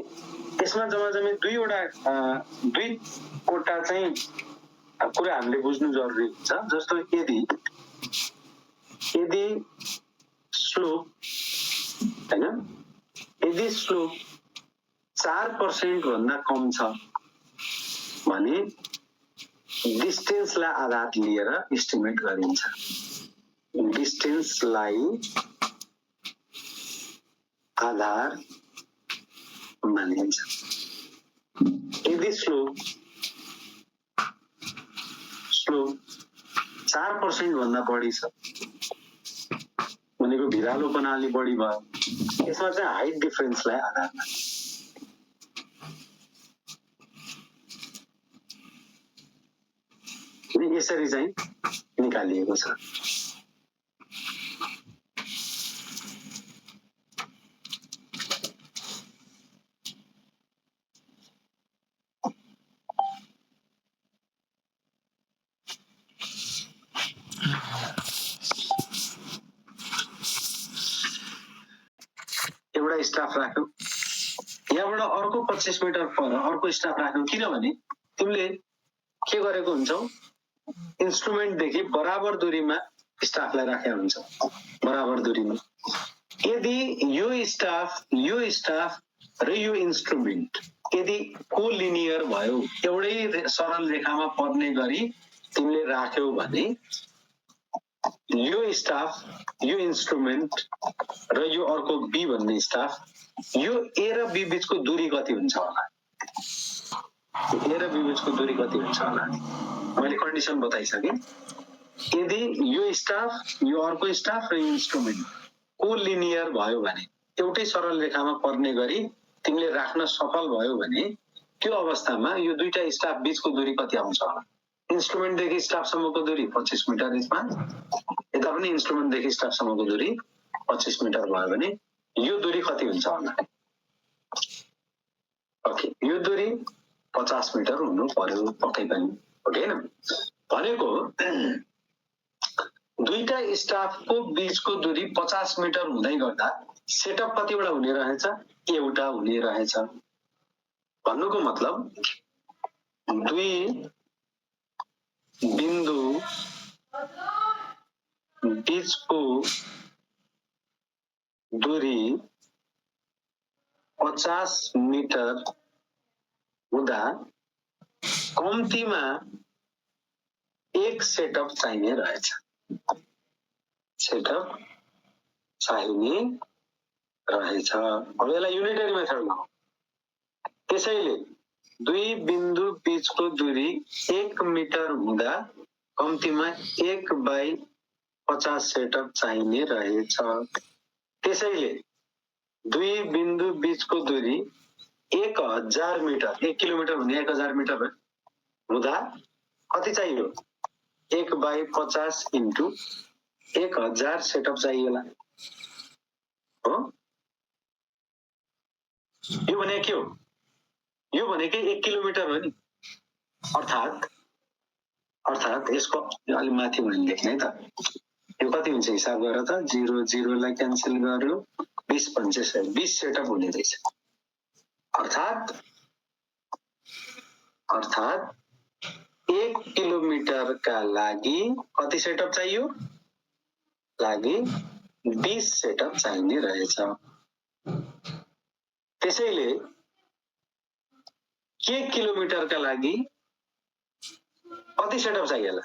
यसमा जम्मा दुईवटा चाहिँ कुरा हामीले बुझ्नु जरुरी हुन्छ। जस्तो यदि स्लोप हैन, यदि स्लोप 4% भन्दा कम छ भने डिस्टेन्सलाई आधार लिएर एस्टिमेट गरिन्छ। डिस्टेन्सलाई आधार मानिन्छ। यदि स्लोप 4% भन्दा बढी छ भनेको भिरालोपना अलि बढी भयो, यसमा चाहिँ हाइट डिफरेन्सलाई आधार मानिन्छ। यसरी चाहिँ निकालिएको छ। एउटा स्टाफ राख्यो, यहाँबाट अर्को 25 मिटर पर अर्को स्टाफ राख्यो, किनभने तिमीले के गरेको हुन्छौ, इन्स्ट्रुमेन्टदेखि बराबर दूरीमा स्टाफलाई राखेको हुन्छ, बराबर दूरीमा। यदि यो स्टाफ र यो इन्स्ट्रुमेन्ट यदि कोलिनियर भयो, एउटै सरल रेखामा पर्ने गरी तिमीले राख्यौ भने यो स्टाफ, यो इन्स्ट्रुमेन्ट र यो अर्को बी भन्ने स्टाफ, यो ए र बी बीचको दूरी कति हुन्छ होला? ए र बी बीचको दूरी कति हुन्छ होला? मैले कन्डिसन बताइसकेँ। यदि यो स्टाफ, यो अर्को स्टाफ र इन्स्ट्रुमेन्ट कोलिनियर भयो भने, एउटै सरल रेखामा पर्ने गरी तिमीले राख्न सफल भयो भने त्यो अवस्थामा यो दुईटा स्टाफ बीचको दूरी कति आउँछ होला? इन्स्ट्रुमेन्टदेखि स्टाफसम्मको दूरी 25 मिटर यसमा, यता पनि इन्स्ट्रुमेन्टदेखि स्टाफसम्मको दूरी 25 मिटर भयो भने यो दूरी कति हुन्छ होला? ओके, यो दूरी 50 मिटर हुनु पर्यो पक्कै पनि, ओके हैन? भनेको दुईटा स्टाफको बीचको दूरी 50 मिटर हुँदै गर्दा सेटअप कतिवटा हुने रहेछ? एउटा हुने रहेछ। भन्नुको मतलब दुई बिन्दु बीचको दूरी 50 मिटर हुँदा कम्तीमा एक सेटअप चाहिने रहेछ। सेटअप चाहिने रहेछ। अब यसलाई युनिटरी मेथडमा हो। त्यसैले दुई बिन्दु बीचको दूरी 1 मिटर हुँदा कम्तीमा 1/50 सेटअप चाहिने रहेछ। त्यसैले दुई बिन्दु बीचको दूरी 1000 मिटर, 1 किलोमिटर हुने 1000 मिटर हुँदा कति चाहियो? 1/50 इन्टु 1000 सेटअप चाहिएला हो। यो भने के हो? यो भनेकै 1 किलोमिटर हो नि। अर्थात यसको अलि माथि मैले लेख्ने है त। यो कति हुन्छ हिसाब गरेर त? 0 0 लाई क्यान्सल गर्यो, 20 25 20 सेटअप हुने रहेछ। अर्थात 1 किलोमिटर का लागि कति सेटअप चाहियो? लागि 20 सेटअप चाहिने रहेछ। त्यसैले 1 किलोमिटर का लागि कति सेटअप चाहिएला?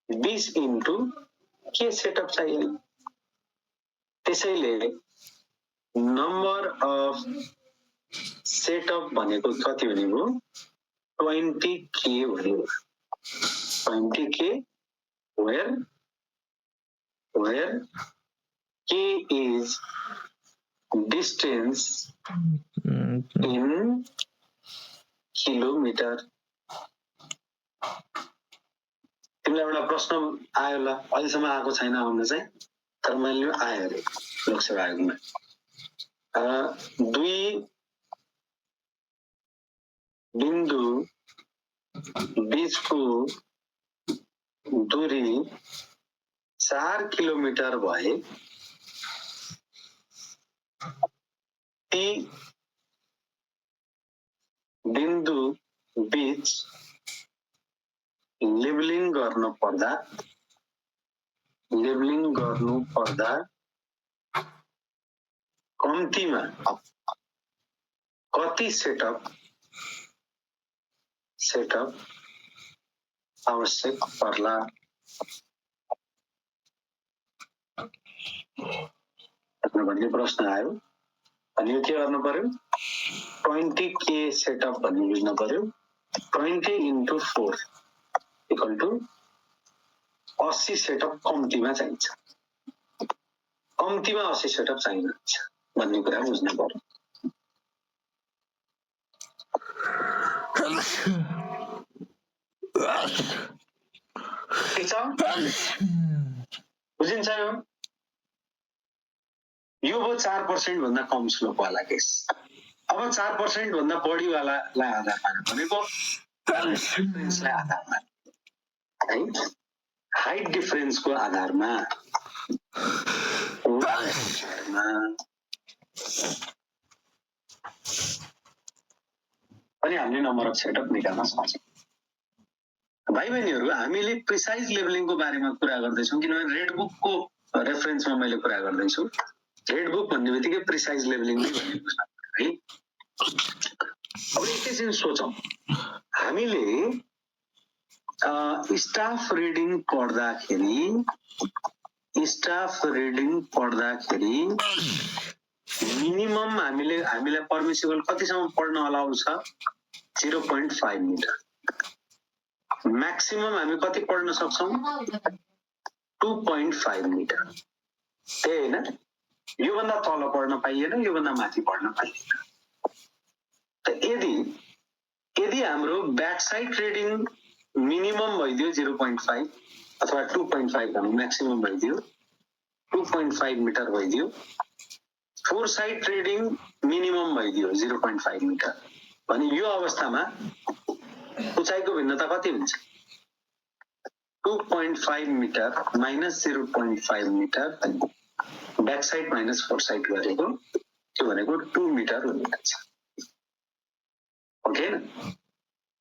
20 इन्टु के सेटअप चाहिएला? त्यसैले नम्बर अफ सेटअप भनेको कति हुने हो? 20k हुने हो। 20k where k is distance in kilometre. तिमीलाई एउटा प्रश्न आयो होला, अहिलेसम्म आएको छैन आउन चाहिँ, तर मैले आयो अरे लोकसेवा आयोगमा। दुई बिन्दु बीचको दूरी 4 किलोमिटर भए ती बिन्दु बीच लेबलिङ गर्नु पर्दा कम्तीमा कति सेटअप आवश्यक पर्ला? भन्ने प्रश्न आयो। अनि यो के गर्नु पर्यो? 20k सेटअप भन्ने बुझ्नु पर्यो। 20 इन्टु 4 इक्वल टु 80 सेटअप कम्तीमा चाहिन्छ। कम्तीमा 80 सेटअप चाहिन्छ भन्ने कुरा बुझ्नु पर्यो। ठिक छ? बुझिन्छ यो? यो हो 4% भन्दा कम स्लोप वाला केस। अब 4% भन्दा बढी वालालाई आधार मान्यो भनेको डिफरेन्सलाई आधार मान्यो है। हाइट डिफरेन्सको आधारमा पनि हामीले नम्बर अफ सेटअप निकाल्न सक्छौँ। भाइ बहिनीहरू, हामीले प्रिसाइज लेभलिङको बारेमा कुरा गर्दैछौँ किनभने रेड बुकको रेफरेन्समा मैले कुरा गर्दैछु। रेड बुक भन्ने बित्तिकै प्रिसाइज लेभलिङ नै भन्ने बुझ्नु है। अब एकैछिन सोचौँ, हामीले स्टाफ रिडिङ पढ्दाखेरि मिनिमम हामीलाई पर्मिसिबल कतिसम्म पढ्न अलाउ छ? 0.5 मिटर। म्याक्सिमम हामी कति पढ्न सक्छौँ? 2.5 मिटर। त्यही होइन? योभन्दा तल पढ्न पाइएन, योभन्दा माथि पढ्न पाइएन। त यदि हाम्रो ब्याक साइड रिडिङ मिनिमम भइदियो 0.5 अथवा 2.5 भनौँ, म्याक्सिमम भइदियो 2.5 मिटर भइदियो, फोर साइड रिडिङ मिनिमम भइदियो 0.5 मिटर भने यो अवस्थामा उचाइको भिन्नता कति हुन्छ? 2.5 metre minus 0.5 metre back side minus fore sight गरेको त्यो भनेको 2 मिटर हुनेछ ओके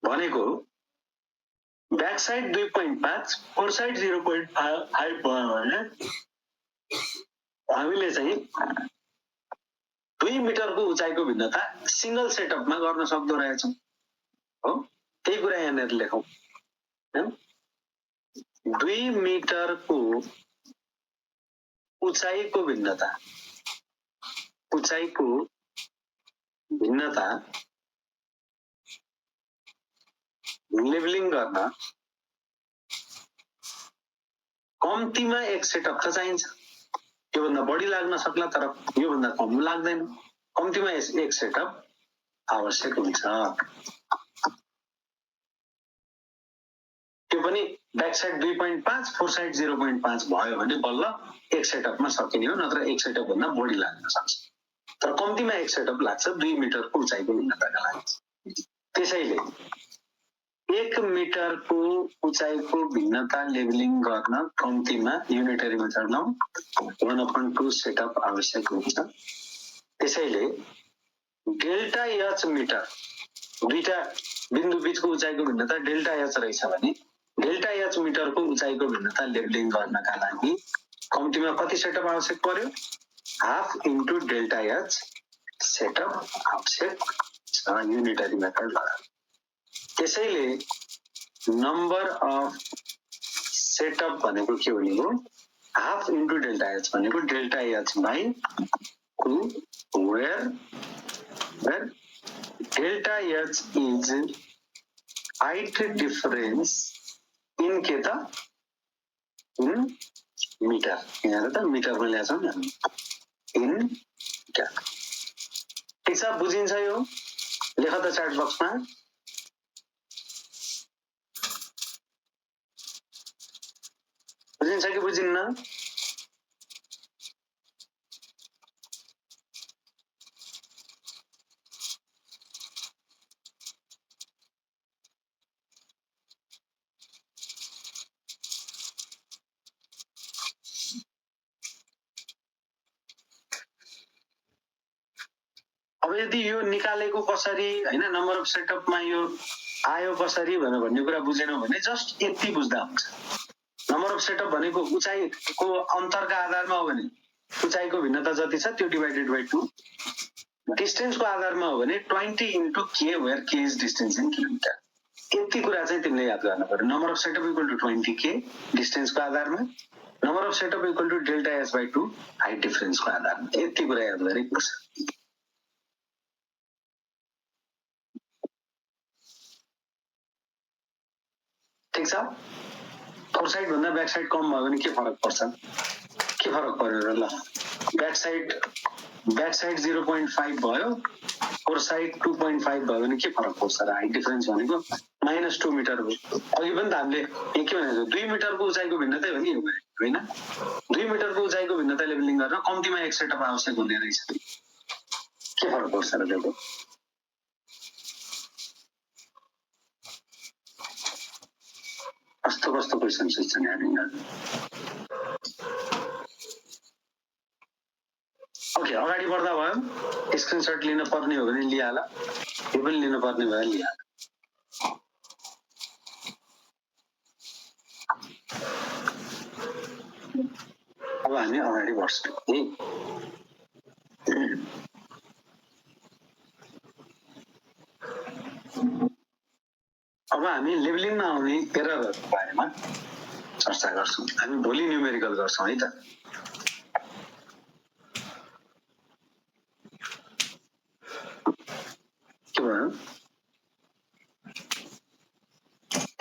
भनेको ब्याक साइड 2.5 फोर साइड 0.5 भयो भने हामीले चाहिँ 2 मिटरको उचाइको भिन्नता सिंगल सेटअपमा गर्न सक्दो रहेछौं हो त्यही कुरा यहाँनिर लेखौं 2 मिटरको उचाइको भिन्नता लेभलिङ गर्न कम्तीमा एक सेटअप त चाहिन्छ योभन्दा बढी लाग्न सक्ला तर योभन्दा कम लाग्दैन कम्तीमा एक सेटअप आवश्यक हुन्छ त्यो पनि ब्याक साइड 2.5 फोर साइड 0.5 भयो भने बल्ल एक सेटअपमा सकिने हो नत्र एक सेटअप भन्दा बढी लाग्न सक्छ तर कम्तीमा एक सेटअप लाग्छ 2 मिटरको उचाइको भिन्नताका लागि त्यसैले 1 मिटरको उचाइको भिन्नता लेभलिङ गर्न कम्तीमा युनिटरी मेथडमा 1/2 सेटअप आवश्यक हुन्छ त्यसैले डेल्टा एच मिटर दुईटा बिन्दु बीचको उचाइको भिन्नता डेल्टा एच रहेछ भने डेल्टा एच मिटरको उचाइको भिन्नता लेभलिङ गर्नका लागि कम्तीमा कति सेटअप आवश्यक पर्यो half into delta H setup आवश्यक छ युनिटरी मेथड लगाएर त्यसैले नम्बर अफ सेटअप भनेको के हुने हो हाफ इन्टु डेल्टा एच भनेको delta H by 2 where delta H is height difference in के त इन मिटर यहाँ त मिटरमा ल्याछौँ नि हामी इन मिटर ठिक छ बुझिन्छ यो लेख त च्याट बक्समा बुझिन्छ कि बुझिन्न अब यदि यो निकालेको कसरी हैन नम्बर अफ सेटअपमा यो आयो कसरी भन्ने कुरा बुझेनौ भने जस्ट यति बुझ्दा हुन्छ नम्बर अफ सेटअप भनेको उचाइको अन्तरका आधारमा हो भने उचाइको भिन्नता जति छ त्यो डिवाइडेड बाइ 2 डिस्टेन्सको आधारमा हो भने 20 इन्टु के वेयर के इज डिस्टेन्स इन किलोमिटर यति कुरा चाहिँ तिमीले याद गर्न पर्यो number of setup equal to 20 के डिस्टेन्सको आधारमा number of setup equal to delta S by 2 height डिफरेन्सको आधारमा यति कुरा याद गरेको छ ठीक छ फोर साइड भन्दा ब्याक साइड कम भयो भने के फरक पर्छ के फरक पर्यो र ल ब्याक साइड 0.5 भयो फोर साइड 2.5 भयो भने के फरक पर्छ र हाइट डिफरेन्स भनेको -2 मिटर हो अघि पनि त हामीले के भनेको 2 मिटरको उचाइको भिन्नता हो नि हैन 2 मिटरको उचाइको भिन्नता लेभलिङ गर्न कम्तीमा एक सेटअप आवश्यक हुने रहेछ के फरक पर्छ र त्यो कस्तो क्वेसन छन् यहाँ ओके अगाडि बढ्दा भयो स्क्रिनशट लिन पर्ने हो भने लिहाल यो पनि लिन पर्ने भयो लिहाल अब हामी अगाडि बढ्छौँ अब हामी लेभलिङमा आउने एररहरुको बारेमा चर्चा गर्छौँ हामी भोलि न्युमेरिकल गर्छौँ है त के भयो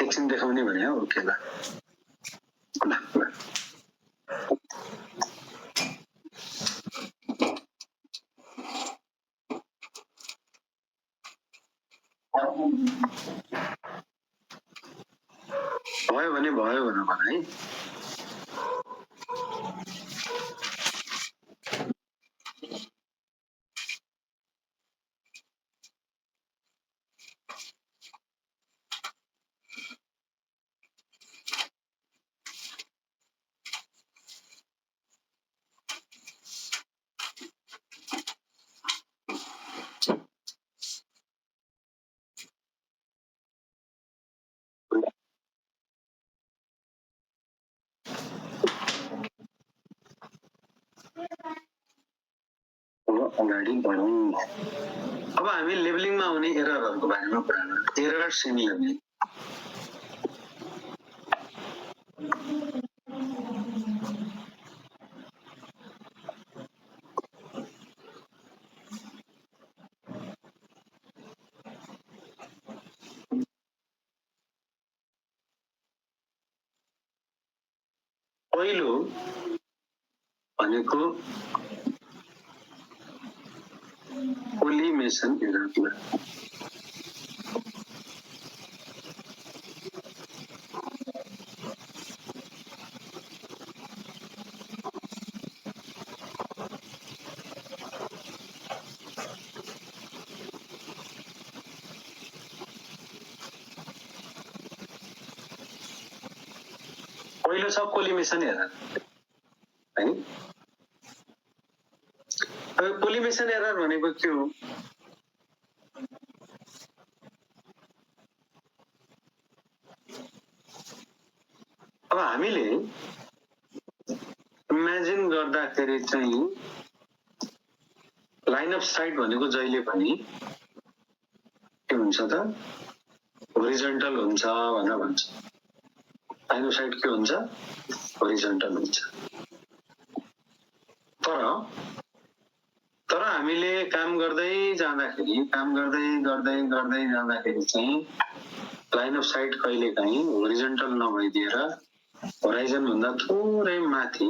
एकछिन देखाउने भने हो ओके ल भयो भने भयो भन भन है अगाडि बढौँ। अब हामी लेभलिङमा आउने एररहरूको बारेमा कुरा गरौँ। Errors in levelling. पहिलो भनेको कोलिमेसन एरर। पहिलो छ कोलिमेसन एरर हैन। अब कोलिमेसन एरर भनेको के हो? अब हामीले इमेजिन गर्दाखेरि चाहिँ लाइन अफ साइट भनेको जहिले पनि के हुन्छ त? होरिजन्टल हुन्छ भनेर भन्छ। लाइन अफ साइट के हुन्छ? होरिजन्टल हुन्छ। तर हामीले काम गर्दै जाँदाखेरि चाहिँ लाइन अफ साइट कहिलेकाहीँ होरिजन्टल नभइदिएर होराइजन भन्दा थोरै माथि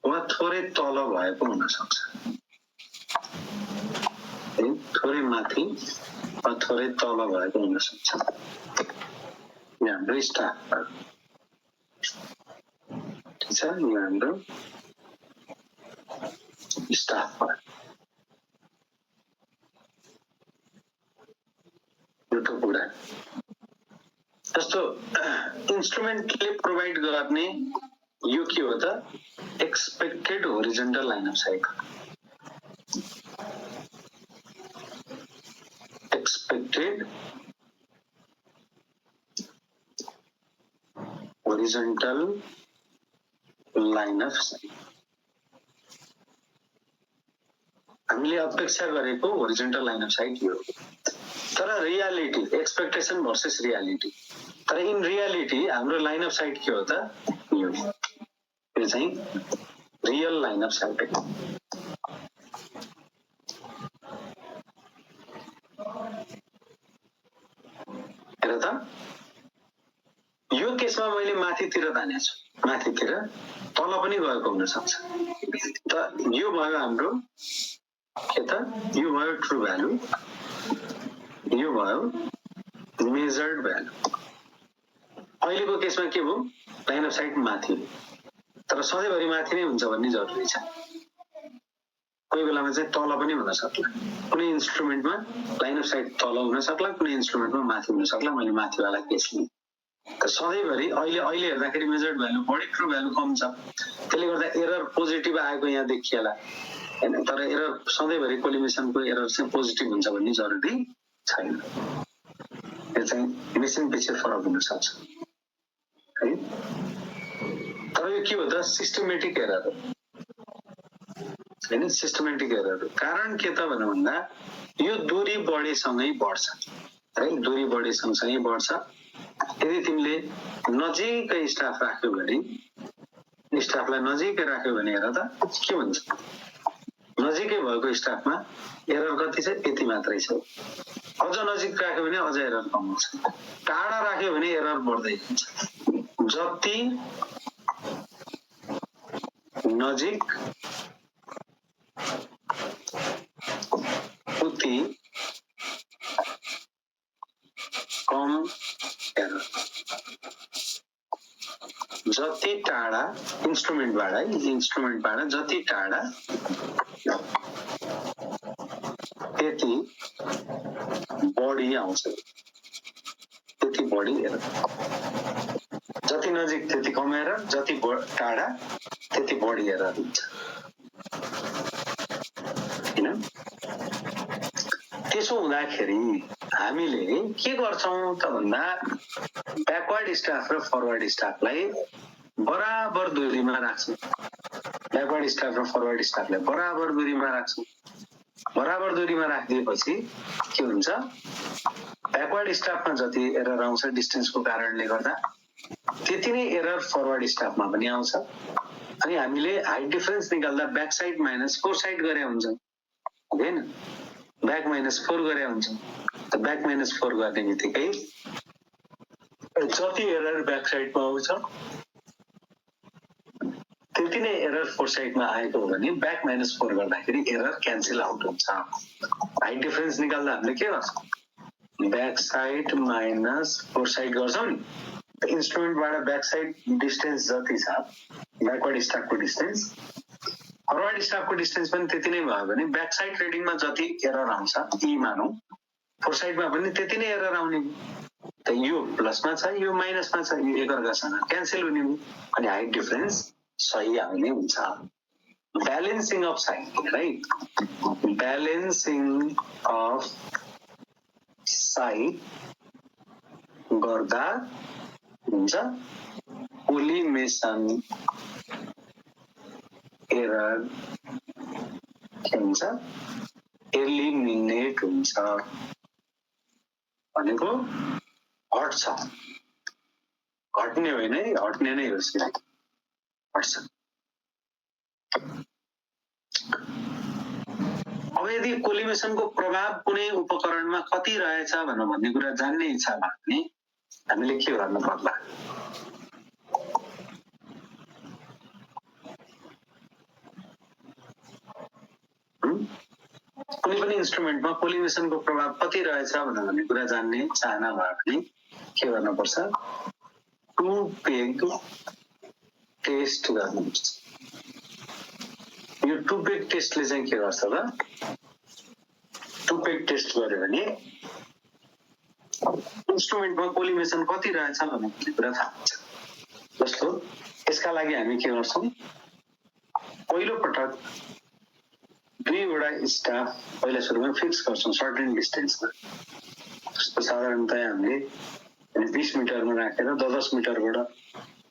वा थोरै तल भएको हुन सक्छ। थोरै माथि वा थोरै तल भएको हुन सक्छ। यहाँ हाम्रो स्टाफ ठिक छ। यहाँ हाम्रो स्टाफ एउटा कुरा जस्तो इन्स्ट्रुमेन्टले प्रोभाइड गर्ने यो के हो त? Expected horizontal line of site. Expected horizontal line of site. हामीले अपेक्षा गरेको होरिजन्टल लाइन अफ साइट यो। तर रियालिटी एक्सपेक्टेसन भर्सेस रियालिटी। तर इन रियालिटी हाम्रो लाइन अफ साइट के हो त? यो चाहिँ रियल लाइन अफ साइट हो। हेर त यो केसमा मैले माथितिर तानेछु। माथितिर तल पनि गएको हुन सक्छ। त यो भयो हाम्रो के त? यो भयो ट्रु भ्यालु, यो भयो मेजर्ड भ्यालु। अहिलेको केसमा के भयो? लाइन अफ साइट माथि, तर सधैँभरि माथि नै हुन्छ भन्ने जरुरी छ। कोही बेलामा चाहिँ तल पनि हुन सक्ला। कुनै इन्स्ट्रुमेन्टमा लाइन अफ साइट तल हुन सक्ला, कुनै इन्स्ट्रुमेन्टमा माथि हुन सक्ला। मैले माथिवाला केस लिएँ। त सधैँभरि अहिले हेर्दाखेरि मेजर्ड भ्यालु बढी, ट्रु भ्यालु कम छ। त्यसले गर्दा एरर पोजिटिभ आएको यहाँ देखिएला हैन। तर एरर सधैँभरि कोलिमेसनको एरर चाहिँ पोजिटिभ हुन्छ भन्ने जरुरी छैन। यो चाहिँ मेसिन पछि फरक हुन सक्छ है। तर यो के हो त? सिस्टमेटिक एरर हो हैन। सिस्टमेटिक एरर हो। कारण के त भन्दा यो दूरी बढेसँगै बढ्छ है। दूरी बढे सँगसँगै बढ्छ। यदि तिमीले नजिकै स्टाफ राख्यो भने, स्टाफलाई नजिकै राख्यो भने हेर त के हुन्छ? नजिकै भएको स्टाफमा एरर कति छ? यति मात्रै छ। अझ नजिक राख्यो भने अझ एरर कम हुन्छ। टाढा राख्यो भने एरर बढ्दै जान्छ। जति नजिक उति कम एरर। जति टाढा इन्स्ट्रुमेन्टबाट जति टाढा त्यति बढी आउँछ। त्यति बढी एरर। जति नजिक त्यति कम एरर, जति टाढा त्यति बढी एरर हुन्छ हैन। त्यसो हुँदाखेरि हामीले के गर्छौं त भन्दा ब्याकवर्ड स्टाफ र फरवर्ड स्टाफलाई बराबर दूरीमा राख्छौं। ब्याकवर्ड स्टाफ र फरवर्ड स्टाफलाई बराबर दूरीमा राख्छौँ। बराबर दूरीमा राखिदिएपछि के हुन्छ, ब्याकवर्ड स्टाफमा जति एरर आउँछ डिस्टेन्सको कारणले गर्दा त्यति नै एरर फरवर्ड स्टाफमा पनि आउँछ। अनि हामीले हाइट डिफरेन्स निकाल्दा back side minus fore side गरे हुन्छ हैन, ब्याक माइनस फोर गरे हुन्छ। त ब्याक माइनस फोर गर्ने बित्तिकै जति एरर ब्याक साइडमा आउँछ त्यति नै एरर फोर साइडमा आएको हो भने ब्याक माइनस फोर गर्दाखेरि एरर क्यान्सल आउट हुन्छ। हाइट डिफरेन्स निकाल्दा हामीले के गर्छौँ, back side minus fore side गर्छौँ नि। इन्स्ट्रुमेन्टबाट ब्याक साइड डिस्टेन्स जति छ ब्याकवर्ड स्टाफको डिस्टेन्स, फरवर्ड स्टाफको डिस्टेन्स पनि त्यति नै भयो भने ब्याक साइड रिडिङमा जति एरर आउँछ ई मानौँ, फोर साइडमा पनि त्यति नै एरर आउने। त यो प्लसमा छ यो माइनसमा छ, यो एकअर्कासँग क्यान्सल हुने हो अनि हाइट डिफरेन्स सही आउने हुन्छ। Balancing of side, right, balancing of side गर्दा हुन्छ कोलिमेसन एरर के हुन्छ, एलिमिनेट हुन्छ। भनेको हट्छ, हट्ने होइन है, हट्ने नै हो सिधै, हट्छ। अब यदि कोलिमेसनको प्रभाव कुनै उपकरणमा कति रहेछ भनेर भन्ने कुरा जान्ने इच्छा भयो भने हामीले के गर्नु पर्ला, कुनै पनि इन्स्ट्रुमेन्टमा कोलिमेसनको प्रभाव कति रहेछ भनेर भन्ने कुरा जान्ने चाहना भयो भने के गर्नुपर्छ, टु पेग टेस्ट गर्नुपर्छ। यो टु पेग टेस्टले चाहिँ के गर्छ त, टु पेग टेस्ट गर्यो भने इन्स्ट्रुमेन्टमा कोलिमेसन कति रहेछ भन्ने कुरा थाहा हुन्छ। जस्तो यसका लागि हामी के गर्छौँ, पहिलो पटक दुईवटा स्टाफ पहिला सुरुमा फिक्स गर्छौँ सर्टेन डिस्टेन्समा। जस्तो साधारणतया हामीले 20 मिटरमा राखेर 10 मिटरबाट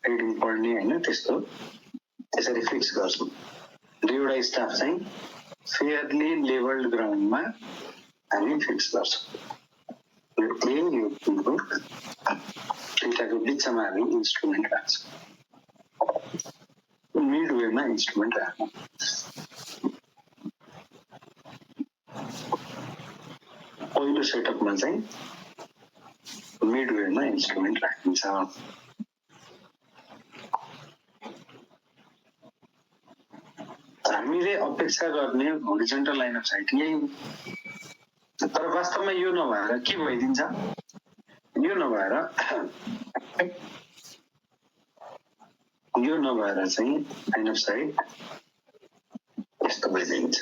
रिडिङ पढ्ने होइन, त्यस्तो त्यसरी फिक्स गर्छौँ। दुईवटा स्टाफ चाहिँ फेयरली लेभल्ड ग्राउन्डमा हामी फिक्स गर्छौँ। यो ए यो दुईटाको बिचमा हामी इन्स्ट्रुमेन्ट राख्छौँ, मिड वेमा इन्स्ट्रुमेन्ट राख्छौँ। पहिलो सेटअपमा चाहिँ मिड वेमा इन्स्ट्रुमेन्ट राखिन्छ। हामीले अपेक्षा गर्ने होरिजोन्टल लाइन अफ साइट यही, तर वास्तवमा यो नभएर के भइदिन्छ, यो नभएर चाहिँ लाइन अफ साइट यस्तो भइदिन्छ।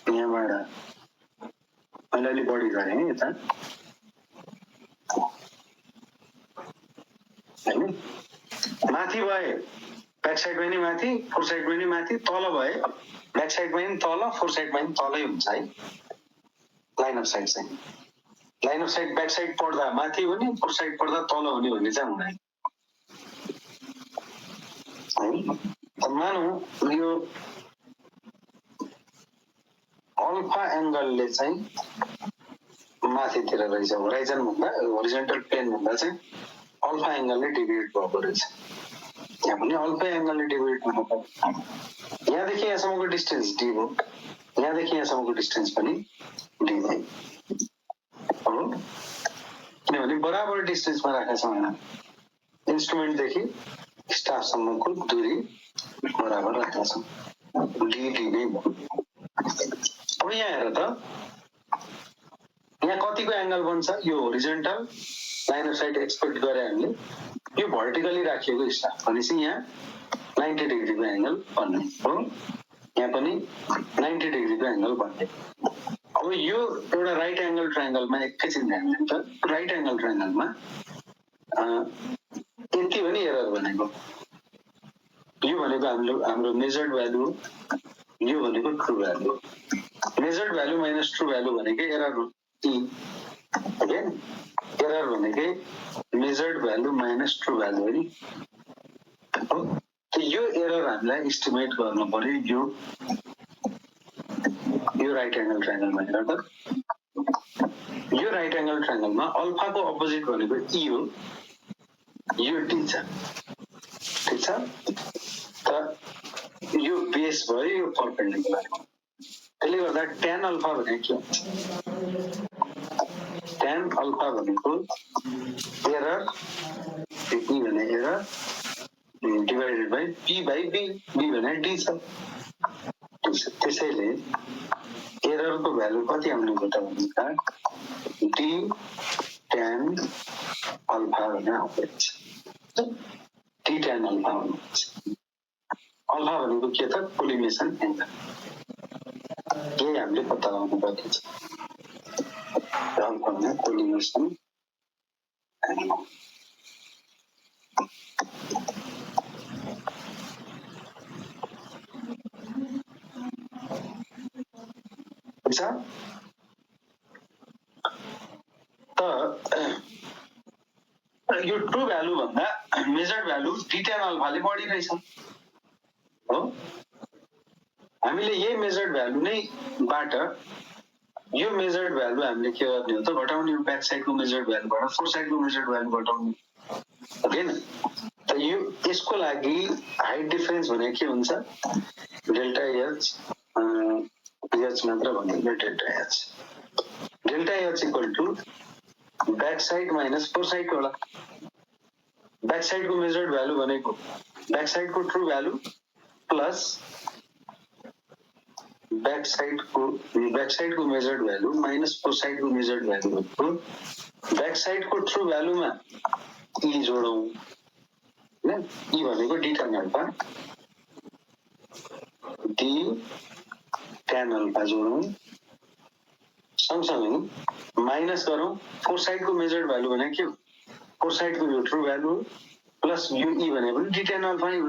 यहाँबाट मैले अलि बढी गरेँ है यता होइन, माथि भए ब्याक साइडमा नि माथि, फोर साइडमा नि माथि, तल भए ब्याक साइडमा नि तल, फोर साइडमा नि तलै हुन्छ है। लाइन अफ साइड चाहिँ line of side back side पढ्दा माथि हुने, फोर साइड पढ्दा तल हुने भन्ने चाहिँ हुँदैन है। मानौँ यो अल्फा एङ्गलले चाहिँ माथितिर रहेछ, होराइजन भन्दा होरिजोन्टल प्लेन भन्दा चाहिँ अल्फा एङ्गलले डिभिएट भएको रहेछ। यहाँ पनि अल्फा एङ्गलले डिभिएट भएको, यहाँदेखि यहाँसम्मको डिस्टेन्स डी हो, यहाँदेखि यहाँसम्मको डिस्टेन्स पनि डी हो, किनभने बराबर डिस्टेन्समा राखेका छौँ यहाँ, इन्स्ट्रुमेन्टदेखि स्टाफसम्मको दूरी बराबर राखेका छौँ, डी डी नै भयो। अब यहाँ हेर त, यहाँ कतिको एङ्गल बन्छ, यो होरिजोन्टल लाइन अफ साइट एक्सपेक्ट गरे हामीले, यो भर्टिकली राखिएको स्टाफ भनेपछि यहाँ 90 डिग्रीको एङ्गल बन्ने हो, यहाँ पनि 90 डिग्रीको एङ्गल बन्ने। अब यो एउटा राइट एङ्गल ट्रायङ्गलमा एकैछिन ध्यान दिन्छ, राइट एङ्गल ट्रायङ्गलमा यति पनि एरर भनेको, यो भनेको हाम्रो मेजर्ड भ्यालु हो, यो भनेको ट्रु भ्यालु हो। Measured value minus true value भनेकै एरर हो, एरर भनेकै measured value minus true value हो नि, यो एरर हामीलाई एस्टिमेट गर्नु पर्यो यो राइट एंगल ट्रायंगल भनेर त यो राइट एंगल ट्रायंगलमा अल्फाको अपोजिट भनेको ई हो यो डी छ ठीक छ त यो बेस भयो यो परपेन्डिकुलर त्यसले गर्दा tan अल्फा भनेको के हुन्छ tan अल्फा भनेको एरर ई भने error divided by p by b b भने d छ त्यसैले एररको भ्यालु कति आउने हो त भन्दा d tan अल्फा भनेर आउँछ d tan अल्फा आउँछ अल्फा भनेको के त कोलिमेसन एंगल यही हामीले पत्ता लगाउनु पर्छ अल्फा भने कोलिमेसन एंगल छ त यो ट्रु भ्यालु भन्दा मेजर्ड भ्यालु d tan अल्फाले बढी रहेछ हो हामीले यही मेजर्ड भ्यालु नै बाट यो मेजर्ड भ्यालु हामीले के गर्ने हो त घटाउने हो ब्याक साइडको मेजर्ड भ्यालुबाट फोर साइडको मेजर्ड भ्यालु घटाउने हैन त यो यसको लागि हाइट डिफरेन्स भने के हुन्छ डेल्टा एच एच मात्र भन्नु delta H equal to back side minus fore side होला बैक साइड को मेजर्ड भ्यालु भनेको बैक साइड को true value plus back side को measured value minus fore side को मेजर्ड भ्यालु भनेको बैक साइड को ट्रु भ्यालुमा ई जोडौं हैन ई भनेको D tan alpha D tan alpha जोडौं सँगसँगै माइनस गरौं फोर साइड को मेजर्ड भ्यालु भने के हो फोर साइड को यो ट्रु भ्यालु प्लस यो ई भनेको डी tan अल्फा नै हो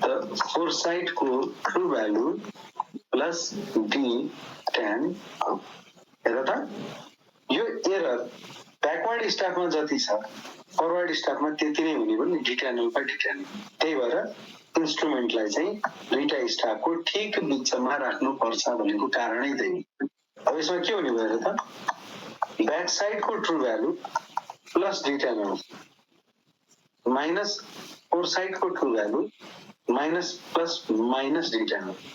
त फोर साइड को true value plus D tan हेर त यो एरर ब्याकवर्ड स्ट्याकमा जति छ फरवर्ड स्ट्याकमा त्यति नै हुने पनि D tan alpha D tan त्यही भएर इन्स्ट्रुमेन्टलाई चाहिँ दुईटा स्ट्याकको ठीक बिचमा राख्नु पर्छ भनेको कारणै त्यही अब यसमा के हुने भयो त बैक साइड को true value plus D tan alpha minus fore side को true value minus plus minus D tan alpha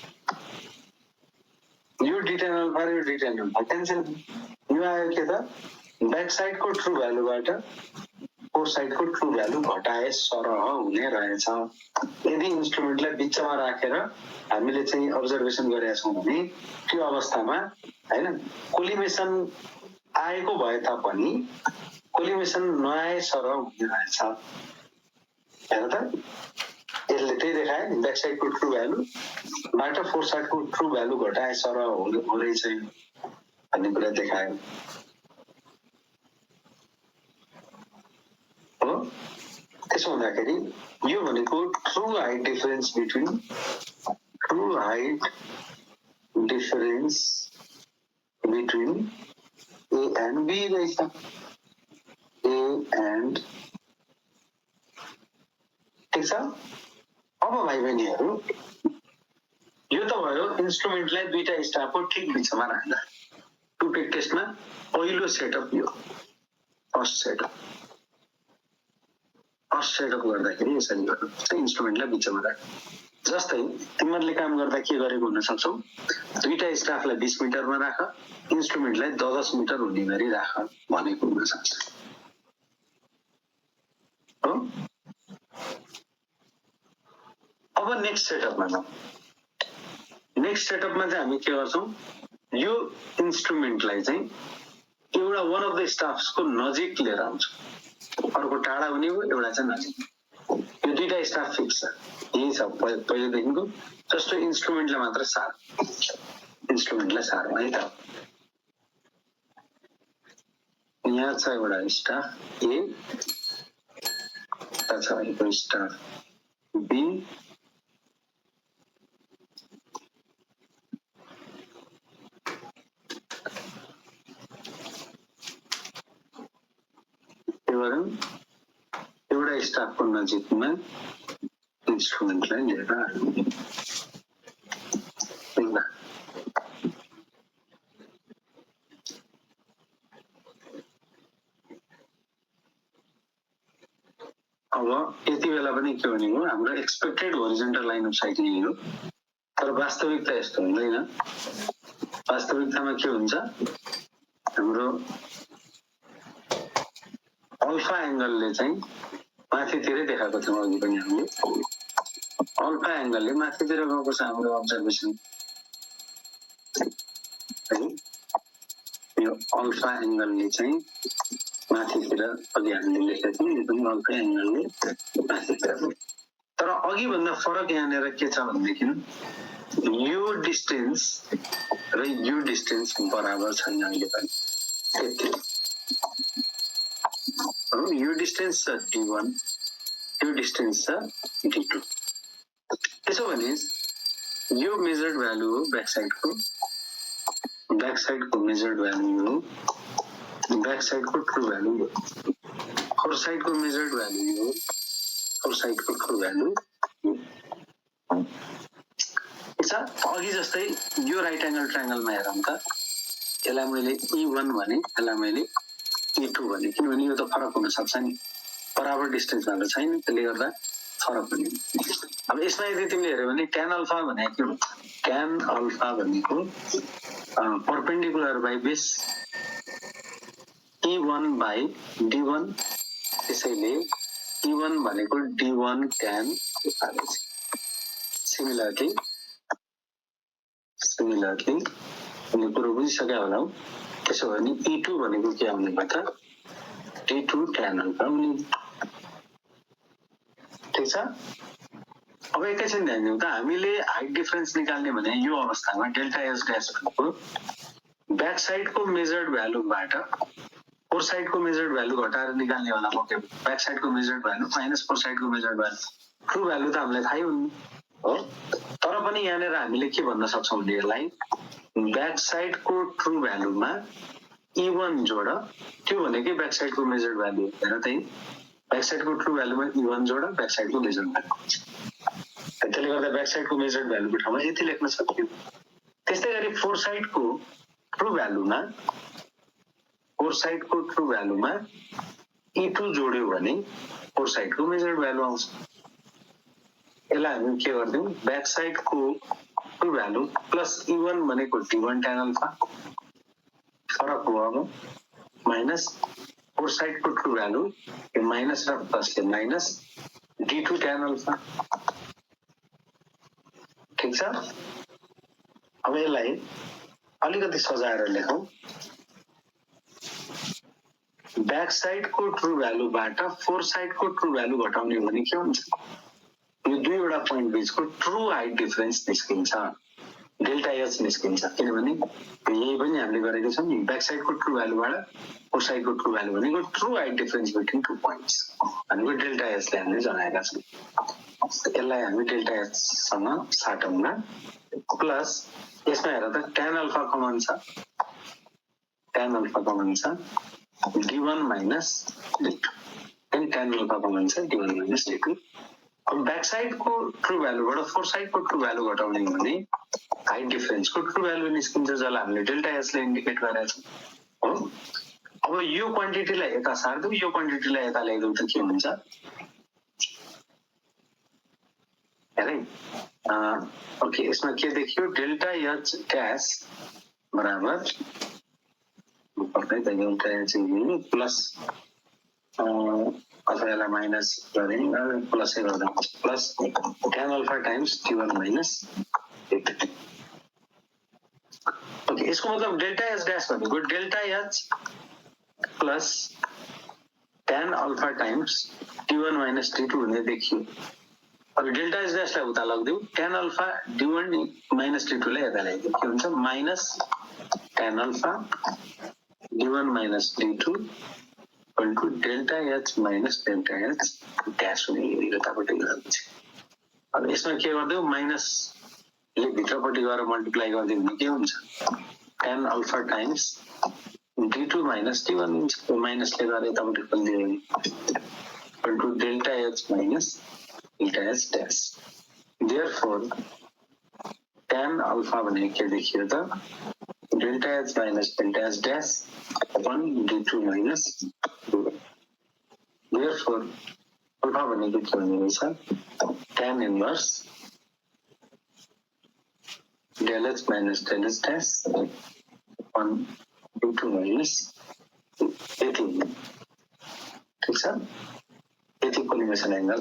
यो डी tan अल्फा र यो डी tan अल्फा क्यान्सल यो आयो के त बैक साइड को ट्रु भ्यालुबाट फोर साइड को ट्रु भ्यालु घटाए सरह हुने रहेछ यदि इन्स्ट्रुमेन्टलाई बिचमा राखेर हामीले चाहिँ अब्जर्भेसन गरेका छौं भने त्यो अवस्थामा हैन कोलिमेसन आएको भए तापनि कोलिमेसन नआए सरह हुने रहेछ हेर त यसले त्यही देखाए ब्याक साइड को ट्रु भ्यालु बाट फोर साइड को ट्रु भ्यालु घटाए सरह हो रहेछ भन्ने कुरा देखायो हो त्यसो हुँदाखेरि यो भनेको true height difference between A and B रहेछ ए एन्ड ठीक छ अब भाइ बहिनीहरु यो त भयो इन्स्ट्रुमेन्टलाई दुईटा स्ट्याकको ठीक बिचमा राख्दा टु टेक टेस्टमा पहिलो सेटअप यो फर्स्ट सेटअप गर्दाखेरि यसरी गर्नु इन्स्ट्रुमेन्टलाई बिचमा राख जस्तै तिमीहरुले काम गर्दा के गरेको हुन सक्छौ दुईटा स्टाफलाई 20 मिटरमा राख इन्स्ट्रुमेन्टलाई 10 मिटर हुने गरी राख भनेको हुन सक्छ हो अब नेक्स्ट सेटअपमा चाहिँ हामी के गर्छौं यो इन्स्ट्रुमेन्टलाई चाहिँ एउटा वन अफ द स्टाफ्स को नजिक लिएर आउँछौं अर्को टाढा हुने हो एउटा चाहिँ नजिक यो दुईटा स्टाफ फिक्स छ यही छ पहिलेदेखिको जस्तो इन्स्ट्रुमेन्टलाई मात्र सार है त यहाँ छ एउटा स्टाफ ए छ भनेको स्टाफ बी एउटा स्टाफको नजिकमा इन्स्ट्रुमेन्टलाई लिएर अब यति बेला पनि के भनेको हाम्रो एक्सपेक्टेड होरिजोन्टल लाइन अफ साइट यही हो, तर वास्तविकता यस्तो हुँदैन। वास्तविकतामा के हुन्छ, हाम्रो अल्फा एंगलले चाहिँ माथितिरै देखाएको थियौँ अघि पनि हामीले। अल्फा एंगलले माथितिर गएको छ हाम्रो अब्जर्भेसन है। यो अल्फा एंगलले चाहिँ माथितिर अघि हामीले लेखेका थियौँ, यो पनि अल्फा एंगलले माथितिर। तर अघि भन्दा फरक यहाँनिर के छ भनेदेखि यो डिस्टेन्स र यो डिस्टेन्स बराबर छैन अहिले पनि। त्यति यो डिस्टेन्स छ d1, यो डिस्टेन्स छ d2। त्यसो भने यो मेजर्ड भ्यालु हो ब्याक साइडको मेजर्ड भ्यालु हो, ब्याक साइडको ट्रु भ्यालु हो। फोर साइडको मेजर्ड भ्यालु हो, फोर साइडको ट्रु भ्यालु हो। अघि जस्तै यो राइट एंगल ट्रायंगलमा हेरौँ त, यसलाई मैले E1 भने, यसलाई मैले E2 भने, किनभने यो त फरक हुन सक्छ नि, बराबर डिस्टेन्समा त छैन, त्यसले गर्दा फरक हुने। अब यसमा यदि तिमीले हेर्यो भने tan अल्फा भनेको के हो? tan अल्फा भनेको perpendicular by base E1 by D1, त्यसैले E1 भनेको D1 tan अल्फा रहेछ। सिमिलरली यो कुरो बुझिसक्यो होला हौ। त्यसो भने E2 भनेको के आउने भयो त? D2 tan अल्फा हुने। ठिक छ। अब एकैछिन ध्यान दिउँ त, हामीले हाइट डिफरेन्स निकाल्ने भने यो अवस्थामा डेल्टा एस ड्यास भनेको ब्याक साइडको मेजर्ड भ्यालुबाट फोर साइडको मेजर्ड भ्यालु घटाएर निकाल्ने होला हो। ब्याक साइडको मेजर्ड भ्यालु माइनस फोर साइडको मेजर्ड भ्यालु, ट्रु भ्यालु त हामीलाई थाहै हुन्न हो। तर पनि यहाँनिर हामीले के भन्न सक्छौँ भने यसलाई ब्याक साइडको ट्रु भ्यालुमा E1 जोड, त्यो भनेकै ब्याक साइडको मेजर्ड भ्यालु हो। हेर त, ब्याक साइडको ट्रु भ्यालुमा E1 जोड ब्याक साइडको मेजर्ड भ्यालु। त्यसले गर्दा ब्याक साइडको मेजर्ड भ्यालुको ठाउँमा यति लेख्न सकियो। त्यस्तै गरी फोर साइडको ट्रु भ्यालुमा E2 जोड्यो भने फोर साइडको मेजर्ड भ्यालु आउँछ। यसलाई हामी के गर्दियौँ, ब्याक साइडको ट्रु भ्यालु प्लस E1 भनेको D1 tan अल्फा, फरक हो अब, माइनस फोर साइडको ट्रु भ्यालु यो माइनस र प्लसले माइनस D2 tan अल्फा। ठिक छ। अब यसलाई अलिकति सजाएर लेखौँ। ब्याक साइडको ट्रु भ्यालुबाट फोर साइडको ट्रु भ्यालु घटाउने भने के हुन्छ? यो दुईवटा पोइन्ट बीचको ट्रु हाइट डिफरेन्स निस्किन्छ, डेल्टा एच निस्किन्छ। किनभने यही पनि हामीले गरेको छौँ नि, ब्याक साइडको ट्रु भ्यालुबाट फोर साइडको ट्रु भ्यालु भनेको true height difference between two points भनेको डेल्टा एचले हामीले जनाएका छौँ। यसलाई हामी डेल्टा एचसँग साटौँ न। प्लस यसमा हेर त, tan अल्फा कमन छ, D1 minus D2, tan alpha common छ, D1 माइनस D2। अब ब्याक साइडको ट्रु भ्यालुबाट फोर साइडको ट्रु भ्यालु घटाउने भने हाइट डिफरेन्सको ट्रु भ्यालु निस्किन्छ, जसलाई हामीले डेल्टा एचले इन्डिकेट गरेका छौँ हो। अब यो क्वान्टिटीलाई यता सार्दिउँ, यो क्वान्टिटीलाई यता ल्याइदिउँ त के हुन्छ हेरै। ओके, यसमा के देखियो, डेल्टा एच ड्यास बराबर प्लस अथवा यसलाई माइनस गरे प्लसै गर्दा plus tan alpha times D1 minus D2। Okay, यसको मतलब डेल्टा एच ड्यास भनेको delta H plus tan alpha times D1 minus D2 हुने देखियो। अब डेल्टा एच ड्यासलाई उता लगिदिउँ, tan alpha D1 minus D2 लाई यता ल्याइदिउँ, के हुन्छ minus tan alpha D1 minus D2 equal to delta H minus delta H dash हुने यतापट्टि गएपछि। अब यसमा के गरिदिउँ, माइनसले भित्रपट्टि गएर मल्टिप्लाई गरिदिउँ भने के हुन्छ, tan alpha times D2 minus D1 हुन्छ। माइनसले गएर यतापट्टि खोलिदियो भने equal to delta H minus delta H dash therefore tan alpha भने के देखियो त delta H minus delta H dash upon d2 minus therefore alpha भने के हुने रहेछ tan inverse del h minus del h dash on d2 minus यति ठीक छ यति कोलिमेसन एंगल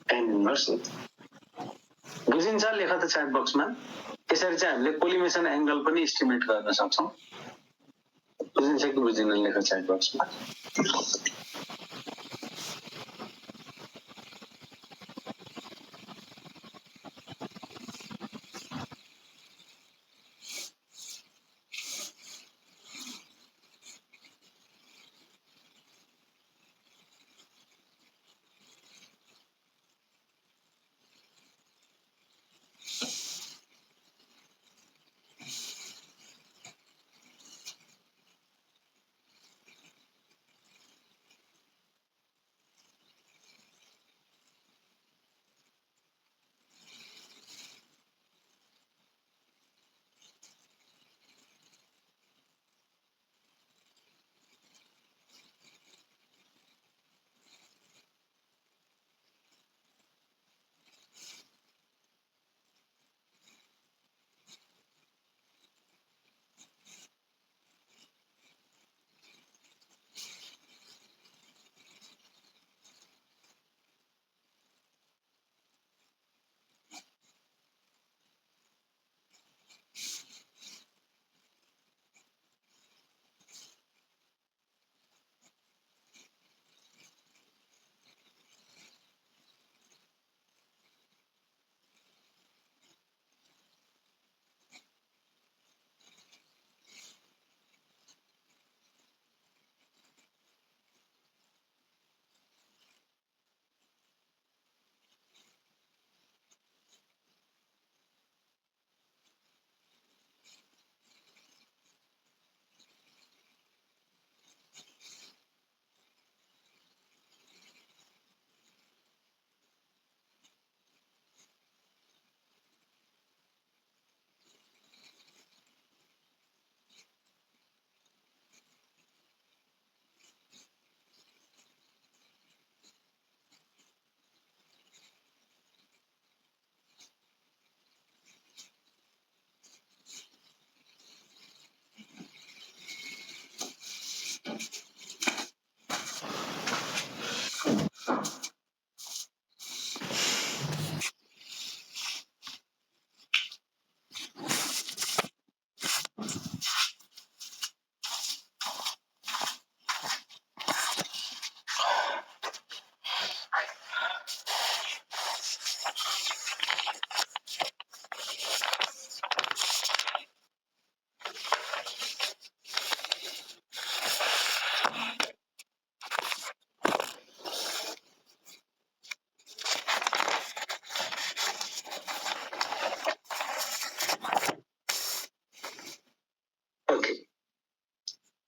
tan इन्भर्स बुझिन्छ लेख त च्याट बक्समा यसरी चाहिँ हामीले कोलिमेसन एंगल पनि एस्टिमेट गर्न सक्छौं बुझिन्छ कि बुझिन्न लेख च्याट बक्समा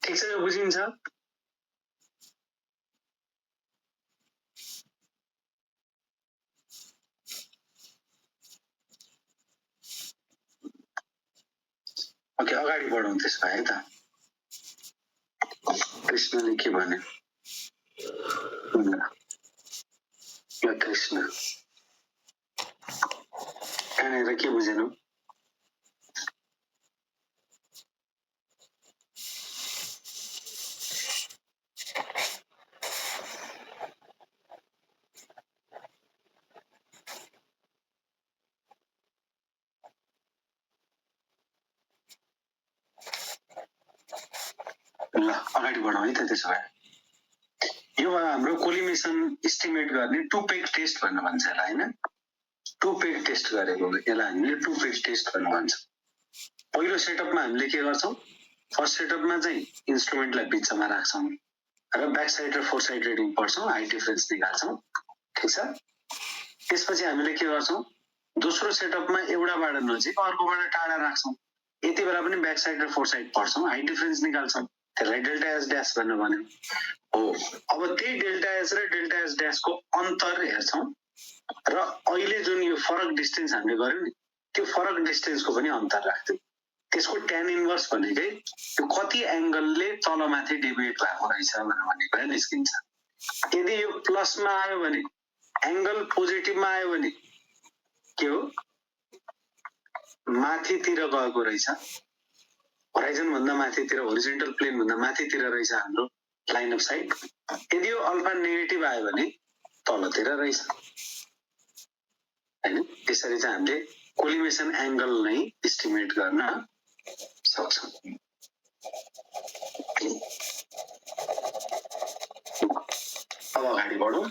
ठीक छ यो बुझिन्छ ओके अगाडि बढौं त्यसो भए है त कृष्णले के भने ल कृष्ण कहाँनिर के बुझेनौ ल अगाडि बढौं है त त्यसो भए यो हाम्रो कोलिमेसन एस्टिमेट गर्ने टु पेग टेस्ट भन्नु भन्छ होला हैन टु पेग टेस्ट गरेको यसलाई हामीले टु पेग टेस्ट भन्नु भन्छ पहिलो सेटअपमा हामीले के गर्छौं फर्स्ट सेटअपमा चाहिँ इन्स्ट्रुमेन्टलाई बिचमा राख्छौं र ब्याक साइड र फोर साइड रिडिङ पढ्छौं हाई डिफरेन्स निकाल्छौं ठीक छ त्यसपछि हामीले के गर्छौं दोस्रो सेटअपमा एउटाबाट नजिक अर्कोबाट टाढा राख्छौं यति बेला पनि ब्याक साइड र फोर साइड पढ्छौं हाई डिफरेन्स निकाल्छौं त्यसलाई डेल्टा एस ड्यास भनेर भन्यो हो। अब त्यही डेल्टा एस र डेल्टा एस ड्यासको अन्तर हेर्छौं र अहिले जुन यो फरक डिस्टेन्स हामीले गर्यौं नि त्यो फरक डिस्टेन्सको पनि अन्तर राख्थ्यौं। त्यसको tan इन्भर्स भनेकै यो कति एंगलले तलमाथि डेभिएट भएको रहेछ भन्ने कुरा निस्किन्छ। यदि यो प्लसमा आयो भने एंगल पोजिटिभमा आयो भने के हो माथितिर गएको रहेछ, होराइजन भन्दा माथितिर, होरिजोन्टल प्लेन भन्दा माथितिर रहेछ हाम्रो लाइन अफ साइट। यदि यो अल्फा नेगेटिभ आयो भने तलतिर रहेछ हैन। त्यसरी चाहिँ हामीले कोलिमेसन एंगल नै एस्टिमेट गर्न सक्छौं। अब अगाडि बढौं।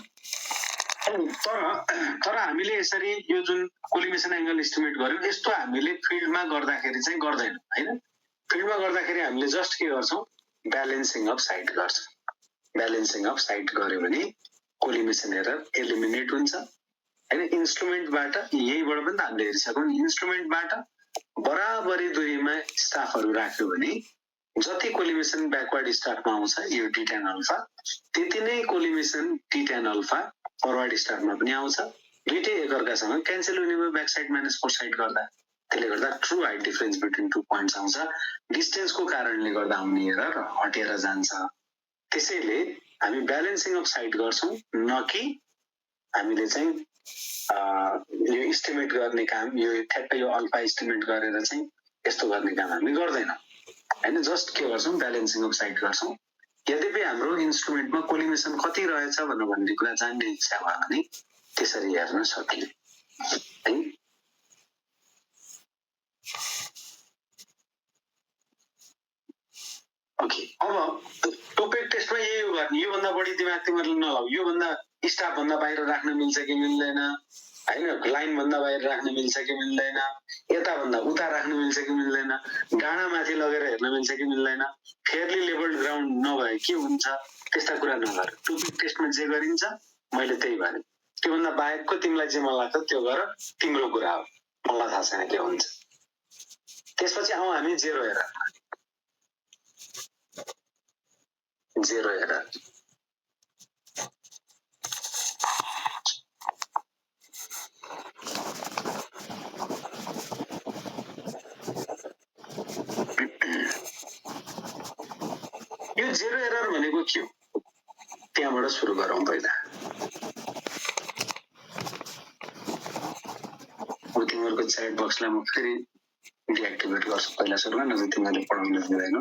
तर हामीले यसरी यो जुन कोलिमेसन एंगल एस्टिमेट गर्यौं यस्तो हामीले फिल्डमा गर्दाखेरि चाहिँ गर्दैनौं हैन। फिल्डमा गर्दाखेरि हामीले जस्ट के गर्छौं ब्यालेन्सिङ अफ साइट गर्छौं। ब्यालेन्सिङ अफ साइट गर्यो भने कोलिमेसन एरर एलिमिनेट हुन्छ हैन। इन्स्ट्रुमेन्टबाट यहीबाट पनि त हामीले हेरिसक्यौं इन्स्ट्रुमेन्टबाट बराबरी दूरीमा स्टाफहरु राख्यो भने जति कोलिमेसन ब्याकवर्ड स्टाफमा आउँछ यो डी tan अल्फा त्यति नै collimation D tan alpha forward स्टाफमा पनि आउँछ। दुईटै एकअर्कासँग क्यान्सल हुने भयो back side minus fore side गर्दा। त्यसले गर्दा true height difference between two points आउँछ। डिस्टेन्सको कारणले गर्दा आउने एरर हटेर जान्छ। त्यसैले हामी ब्यालेन्सिङ अफ साइट गर्छौं न कि हामीले चाहिँ यो एस्टिमेट गर्ने काम यो ठ्याक्कै यो अल्फा एस्टिमेट गरेर चाहिँ यस्तो गर्ने काम हामी गर्दैनौं हैन। जस्ट के गर्छौं ब्यालेन्सिङ अफ साइट गर्छौं। यद्यपि हाम्रो इन्स्ट्रुमेन्टमा कोलिमेसन कति रहेछ भनेर भन्ने कुरा जान्ने इच्छा भयो भने त्यसरी हेर्न सकिने है। ओके अब टोपेक टेस्टमा यही हो गर्ने। यो भन्दा बढी दिमाग तिमीहरुले नलाऊ। यो भन्दा स्टाफ भन्दा बाहिर राख्न मिल्छ कि मिल्दैन हैन। लाइन भन्दा बाहिर राख्न मिल्छ कि मिल्दैन, यता भन्दा उता राख्न मिल्छ कि मिल्दैन, डाँडा माथि लगेर हेर्न मिल्छ कि मिल्दैन, फेयरली लेभल्ड ग्राउन्ड नभए के हुन्छ त्यस्ता कुरा नगर। टोपिक टेस्टमा जे गरिन्छ मैले त्यही भने। त्यो भन्दा बाहेकको तिमीलाई जे मन लाग्छ त्यो गर, तिम्रो कुरा हो, मलाई थाहा छैन के हुन्छ। त्यसपछि आउँ हामी जेरो एरर। जेरो एरर यो जेरो एरर भनेको के हो त्यहाँबाट सुरु गरौँ पहिला। अब तिमीहरुको च्याट बक्सलाई म फेरि डिएक्टिभेट गर्छु पहिला सुरुमा, नभए तिमीहरुले पढाउन दिँदैन।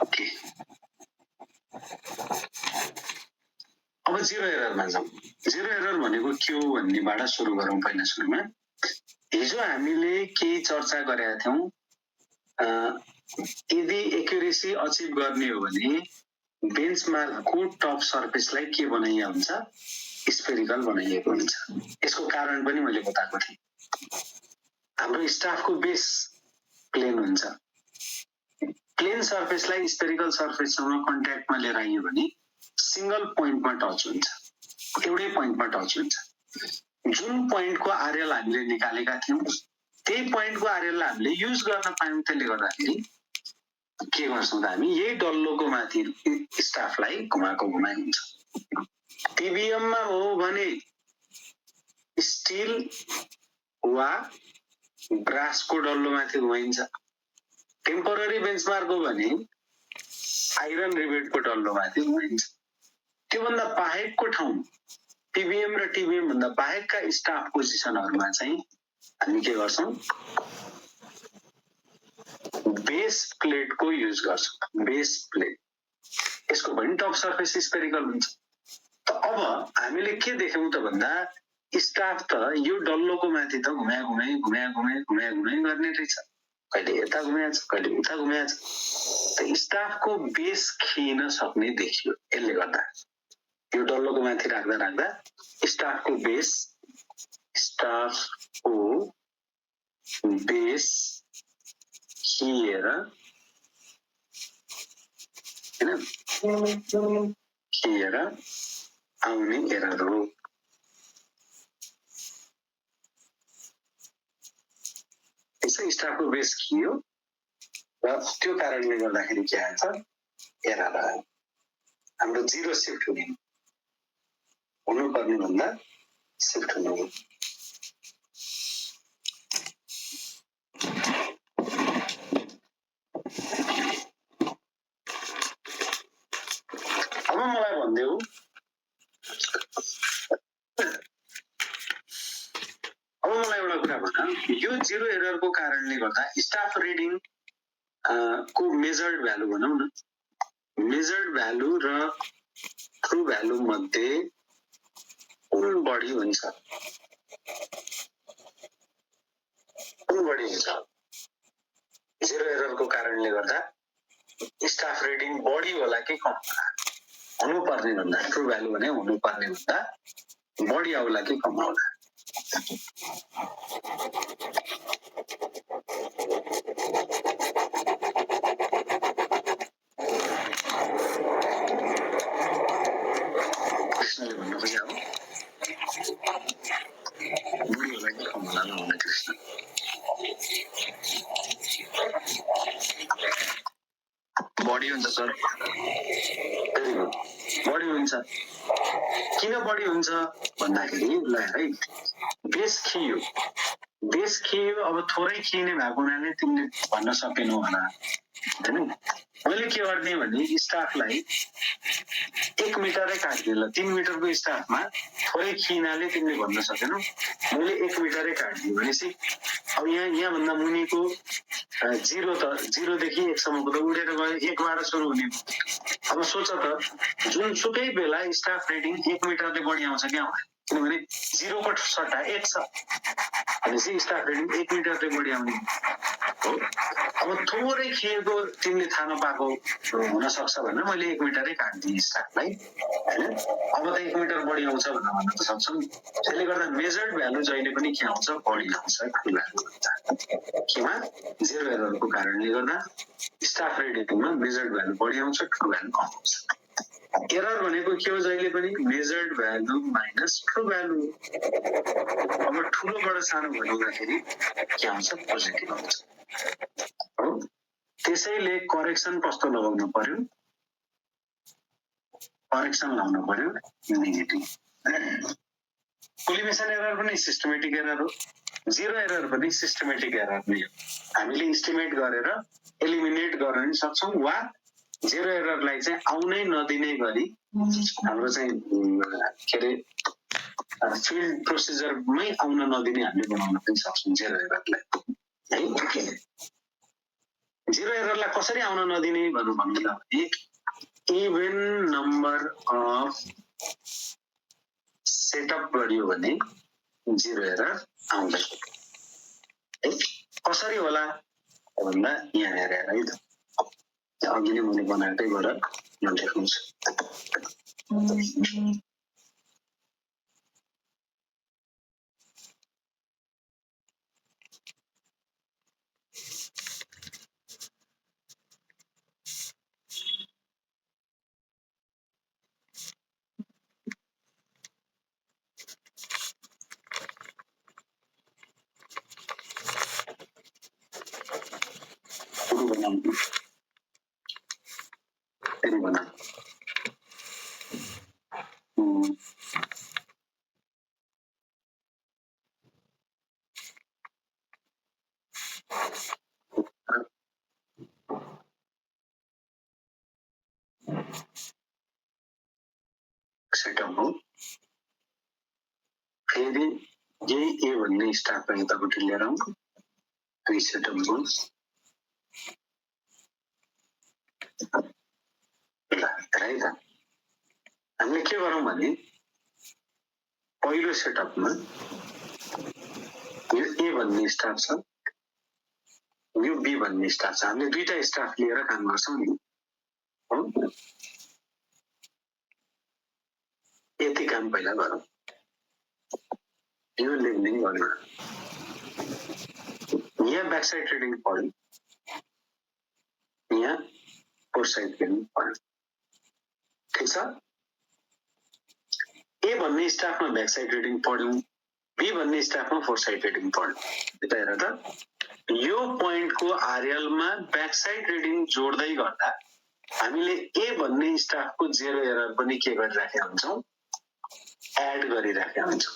ओके अब जेरो एररमा जाउँ। जेरो एरर भनेको के हो भन्नेबाट सुरु गरौँ पहिला सुरुमा। हिजो हामीले केही चर्चा गरेका थियौं। यदि एक्युरेसी अचिभ गर्ने हो भने बेन्चमार्कको टप सर्फेसलाई के बनाइएको हुन्छ स्फेरिकल बनाइएको हुन्छ। यसको कारण पनि मैले बताएको थिएँ। हाम्रो स्टाफको बेस प्लेन हुन्छ। प्लेन सर्फेसलाई स्फेरिकल सर्फेससँग कन्ट्याक्टमा लिएर आइयो भने सिंगल पोइन्टमा टच हुन्छ, एउटै पोइन्टमा टच हुन्छ। जुन पोइन्टको आरएल हामीले निकालेका थियौं त्यही पोइन्टको आरएललाई हामीले युज गर्न पायौं। त्यसले गर्दाखेरि के गर्छौं त हामी यही डल्लोको माथि स्टाफलाई घुमाएको घुमाइ हुन्छ। टिबिएममा हो भने स्टिल वा ब्रासको डल्लो माथि घुमाइन्छ। टेम्पोररी बेन्चमार्क हो भने आइरन रिबेटको डल्लो माथि घुमाइन्छ। त्यो भन्दा बाहेकको ठाउँ टिबिएम र टिबिएम भन्दा बाहेकका स्टाफ पोजिसनहरुमा चाहिँ हामी के गर्छौं बेस प्लेटको युज गर्छौं। बेस प्लेट यसको पनि टप सर्फेस स्फेरिकल हुन्छ। त अब हामीले के देख्यौं त भन्दा स्टाफ त यो डल्लोको माथि त घुमाइ गर्ने रहेछ। कहिले यता घुमाएछ कहिले उता घुमाएछ। त स्टाफको बेस खिन सक्ने देखियो। यसले गर्दा यो डल्लोको माथि राख्दा राख्दा स्टाफको बेस खिएर हैन खिएर आउने एरर हो। हुन्छ स्टाफको बेस खियो र त्यो कारणले गर्दाखेरि के आन्छ एरर आयो हाम्रो 0 शिफ्ट हुनुपर्ने भन्दा शिफ्ट हुनु अब मलाई भन्देऊ अब मलाई एउटा कुरा भन यो 0 एररको कारणले गर्दा स्टाफ रिडिङ को मेजर्ड भ्यालु भनौं न मेजर्ड भ्यालु र ट्रु भ्यालु मध्ये कुन बढी हुन्छ कुन बढी हुन्छ 0 एररको कारणले गर्दा स्टाफ रिडिङ बढी होला कि कम होला हुनुपर्ने भन्दा ट्रु भ्यालु भने हुनुपर्ने भन्दा बढी आउला कि कम आउला कृष्णले भन्नु खोजे अब बढी होला कि कम होला न कृष्ण बढी हुन्छ सर भेरी गुड बढी हुन्छ किन बढी हुन्छ भन्दाखेरि ल है बेस खियो अब थोरै खिने भएको हुनाले तिमीले भन्न सकेनौ होला हैन मैले के गर्ने भने स्टाफलाई 1 मिटरै काट्दिए ल 3 मिटरको स्टाफमा थोरै खिनाले तिमीले भन्न सकेनौ मैले 1 मिटरै काट्दिए भनेपछि अब यहाँ भन्दा मुनिको 0 देखि 1 सम्मको त उडेर गयो 1 बाट सुरु हुने अब सोच त जुनसुकै बेला स्टाफ रेटिङ 1 मिटरले बढी आउँछ कि आउँदैन किनभने 0 को सट्टा 1 छ भनेपछि स्टाफ रेटिङ 1 मिटरले बढी आउने हो अब थोरै खिएको तिमीले थाहा नपाएको हुन सक्छ भनेर मैले 1 मिटरै काट्दिए स्टाफलाई हैन अब त 1 मिटर बढी आउँछ भनेर भन्न त सक्छौ नि त्यसले गर्दा मेजर्ड भ्यालु जहिले पनि के आउँछ बढी आउँछ ट्रु भ्यालु केमा 0 एररको कारणले गर्दा स्टाफ रेटिङमा मेजर्ड भ्यालु बढी आउँछ ट्रु भ्यालु कम आउँछ एरर भनेको के हो जहिले पनि measured value minus true value अब ठुलोबाट सानो भन्दाखेरि के आउँछ पोजिटिभ आउँछ हो त्यसैले करेक्सन कस्तो लगाउनु पर्यो करेक्सन लाउनु पर्यो नेगेटिभ कोलिमेसन एरर पनि सिस्टमेटिक एरर हो 0 एरर पनि सिस्टमेटिक एरर नै हो हामीले एस्टिमेट गरेर एलिमिनेट गर्न नि सक्छौं वा 0 एररलाई चाहिँ आउनै नदिने गरी हाम्रो चाहिँ के रे फिल्ड प्रोसिजरमै आउन नदिने हामीले बनाउन पनि सक्छौं 0 एररलाई है 0 एररलाई कसरी आउन नदिने भन्नुला इभन नम्बर अफ सेटअप गरियो भने 0 एरर आउँदैन है कसरी होला भन्दा यहाँ हेरेर है त अघि नै मैले बनाएकैबाट म देखाउँछु सेटअप हो फेरि यही ए भन्ने स्टाफलाई यतापट्टि लिएर आउँ सेटअप हो ल है त हामीले के गरौँ भने पहिलो सेटअपमा यो ए भन्ने स्टाफ छ यो बी भन्ने स्टाफ छ हामीले दुईटा स्टाफ लिएर काम गर्छौं नि हो यति काम पहिला गरौँ यो लेबलिङ गर्नु यहाँ ब्याक साइड रिडिङ पढ्यो यहाँ फोर साइड रिडिङ पढ्यो ठिक छ ए भन्ने स्टाफमा ब्याक साइड रिडिङ पढ्यौं बी भन्ने स्टाफमा फोर साइड रिडिङ पढ्यौं यता हेर त यो पोइन्टको आरएलमा ब्याकसाइड रिडिङ जोड्दै गर्दा हामीले ए भन्ने स्टाफको 0 एरर पनि के गरिराखेका हुन्छौं एड गरिराखेका हुन्छौं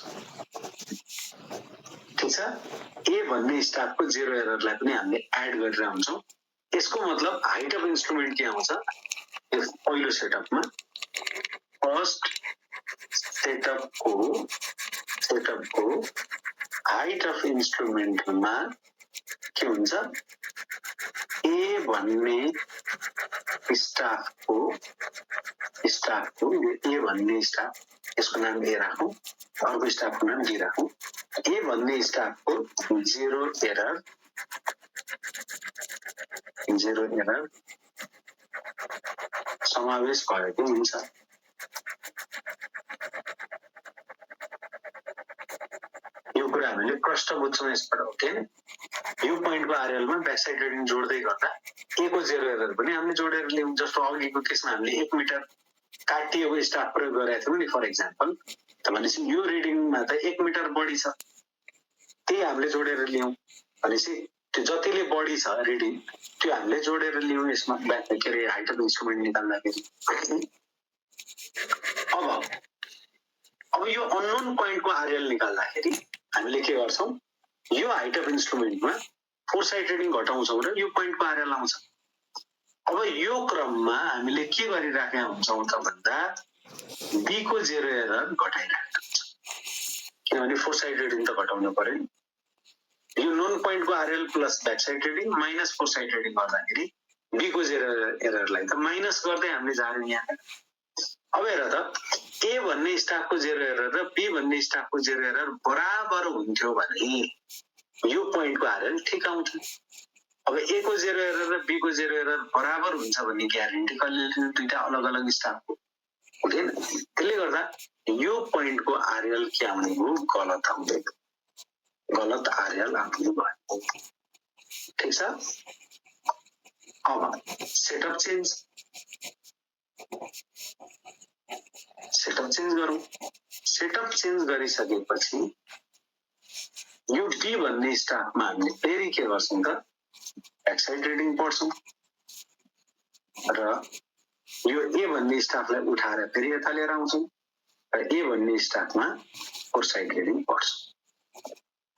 ठीक छ ए भन्ने स्टाफको 0 एररलाई पनि हामीले एड गरिरहेका हुन्छौं यसको मतलब हाइट अफ इन्स्ट्रुमेन्ट के आउँछ यो पहिलो सेटअपमा फर्स्ट सेटअपको हाइट अफ इन्स्ट्रुमेन्टमा के हुन्छ ए भन्ने स्टाफको ए भन्ने स्टाफ यसको नाम ए राखौं अर्को स्टाफको नाम बी राखौं ए भन्ने स्टाफको 0 एरर समावेश भएको हुन्छ यो कुरा हामीले प्रश्न बुझ्छौं यसबाट ओके यो पोइन्टको आरएलमा ब्याकसाइड रिडिङ जोड्दै गर्दा ए को 0 एरर पनि हामीले जोडेर ल्याउँ जस्तो अघिको केसमा हामीले 1 मिटर काटिएको स्टाफ प्रयोग गरेका थियौं नि फर एक्जाम्पल त भनेपछि यो रिडिङमा त 1 मिटर बढी छ त्यही हामीले जोडेर ल्याउँ भनेपछि त्यो जतिले बढी छ रिडिङ त्यो हामीले जोडेर ल्याउँ यसमा ब्याक के रे हाइट अफ इन्स्ट्रुमेन्ट निकाल्दाखेरि अब यो अननोन पोइन्टको आरएल निकाल्दाखेरि हामीले के गर्छौं यो हाइट अफ इन्स्ट्रुमेन्टमा फोर साइड रिडिङ घटाउँछौं र यो पोइन्टको आरएल आउँछ अब यो क्रममा हामीले के गरिराखेका हुन्छौं त भन्दा बी को 0 एरर घटाइराखेका हुन्छौं किनभने फोर साइड रिडिङ त घटाउनु पर्यो यो नोन पोइन्टको RL plus back side reading minus fore side reading गर्दाखेरि बी को 0 एररलाई त माइनस गर्दै हामीले जाने यहाँ अब हेर त ए भन्ने स्टाफको 0 एरर र बी भन्ने स्टाफको 0 एरर बराबर हुन्थ्यो भने यो पोइन्टको आरएल ठिक आउँथ्यो अब ए को 0 एरर र बी को 0 एरर बराबर हुन्छ भन्ने ग्यारेन्टी कसले लिनु दुईटा अलग अलग स्टाफको हुँदैन त्यसले गर्दा यो पोइन्टको आरएल के आउने हो गलत आउँदै गलत आरएल आउने भयो ठीक छ अब सेटअप चेन्ज गरौँ सेटअप चेन्ज गरिसकेपछि यो बी भन्ने स्टाफमा हामीले फेरि के गर्छौं त ब्याकसाइड रिडिङ पढ्छौं र यो ए भन्ने स्टाफलाई उठाएर फेरि यता लिएर आउँछौं र ए भन्ने स्टाफमा फोर साइड रिडिङ पढ्छौं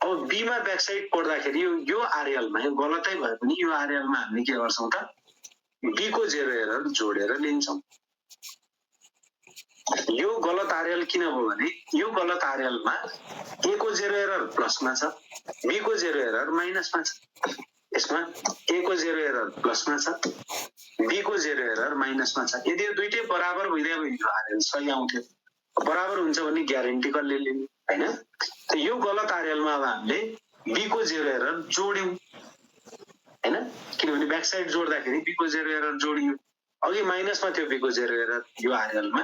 अब बी मा ब्याकसाइड पढ्दाखेरि यो आरएलमा यो गलतै भए पनि यो आरएलमा हामीले के गर्छौं त बी को 0 एरर जोडेर लिन्छौं यो गलत आरएल किन हो भने यो गलत आरएलमा ए को 0 एरर प्लसमा छ बी को 0 एरर माइनसमा छ यसमा ए को 0 एरर प्लसमा छ बी को 0 एरर माइनसमा छ यदि यो दुईटै बराबर भइदियो भने यो आरएल सही आउँथ्यो बराबर हुन्छ भने ग्यारेन्टी कसले लिने हैन त यो गलत आरएलमा अब हामीले बी को 0 एरर जोड्यौं हैन किनभने ब्याक साइड जोड्दाखेरि बी को 0 एरर जोडियो अघि माइनसमा थियो बी को 0 एरर यो आरएलमा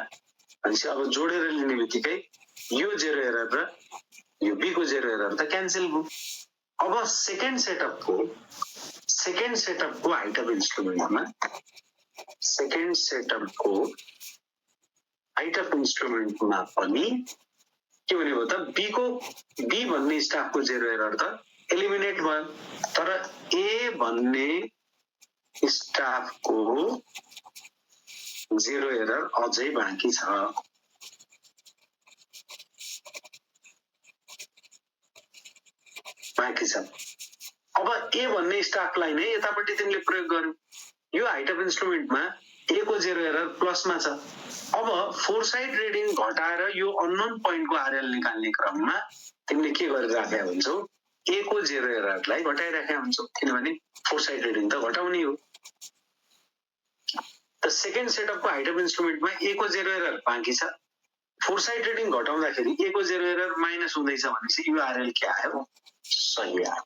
भनेपछि अब जोडेर लिने बित्तिकै यो 0 एरर र यो बी को 0 एरर त क्यान्सल भयो अब सेकेन्ड सेटअपको हाइट अफ इन्स्ट्रुमेन्टमा पनि के भनेको त बी भन्ने स्टाफको 0 एरर त एलिमिनेट भयो तर ए भन्ने स्टाफको 0 एरर अझै बाँकी छ अब ए भन्ने स्टाफलाई नै यतापट्टि तिमीले प्रयोग गर्यौ यो हाइट अफ इन्स्ट्रुमेन्टमा ए को 0 एरर प्लसमा छ अब फोर साइड रिडिङ घटाएर यो अननोन पोइन्टको आरएल निकाल्ने क्रममा तिमीले के गरिराखेका हुन्छौ ए को 0 एररलाई घटाइराखेका हुन्छौ किनभने फोर साइड रिडिङ त घटाउने हो त सेकेन्ड सेटअपको हाइट अफ इन्स्ट्रुमेन्टमा ए को 0 एरर बाँकी छ फोर साइड रिडिङ घटाउँदाखेरि ए को 0 एरर माइनस हुँदैछ भनेपछि यो आरएल के आयो सही आयो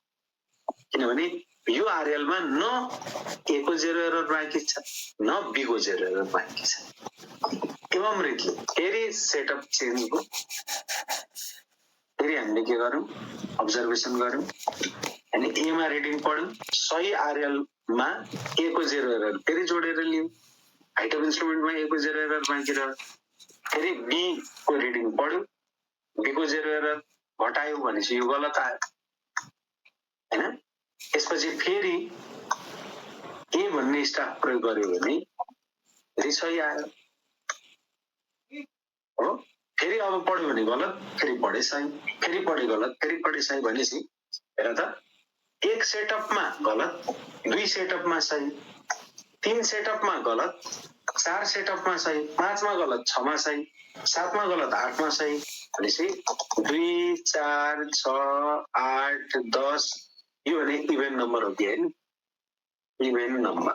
किनभने यो आरएलमा न ए को 0 एरर बाँकी छ न बी को 0 एरर बाँकी छ एवं रीतिले फेरि सेटअप चेन्ज भयो फेरि हामीले के गरौँ अब्जर्भेसन गरौँ अनि ए मा रिडिङ पढ्यौं सही आरएल मा ए को 0 एरर फेरि जोडेर लियौं हाइट अफ इन्स्ट्रुमेन्टमा ए को 0 एरर बाँकी रह्यो फेरि बी को रिडिङ पढ्यौं बी को 0 एरर घटायो भनेपछि यो गलत आयो हैन यसमा त्यसपछि फेरि ए भन्ने स्टाफ प्रयोग गर्यो भने फेरि सही आयो हो। फेरि अब पढ्यो भने गलत, फेरि पढे सही, फेरि पढे गलत, फेरि पढे सही भनेपछि हेर त, एक सेटअपमा गलत, 2 सेटअपमा सही, 3 सेटअपमा गलत, 4 सेटअपमा सही, 5 मा गलत, 6 मा सही, 7 मा गलत, 8 मा सही भनेपछि 2 4 6 8 10 यो भने इभेन नम्बर हो कि हैन, इभेन नम्बर।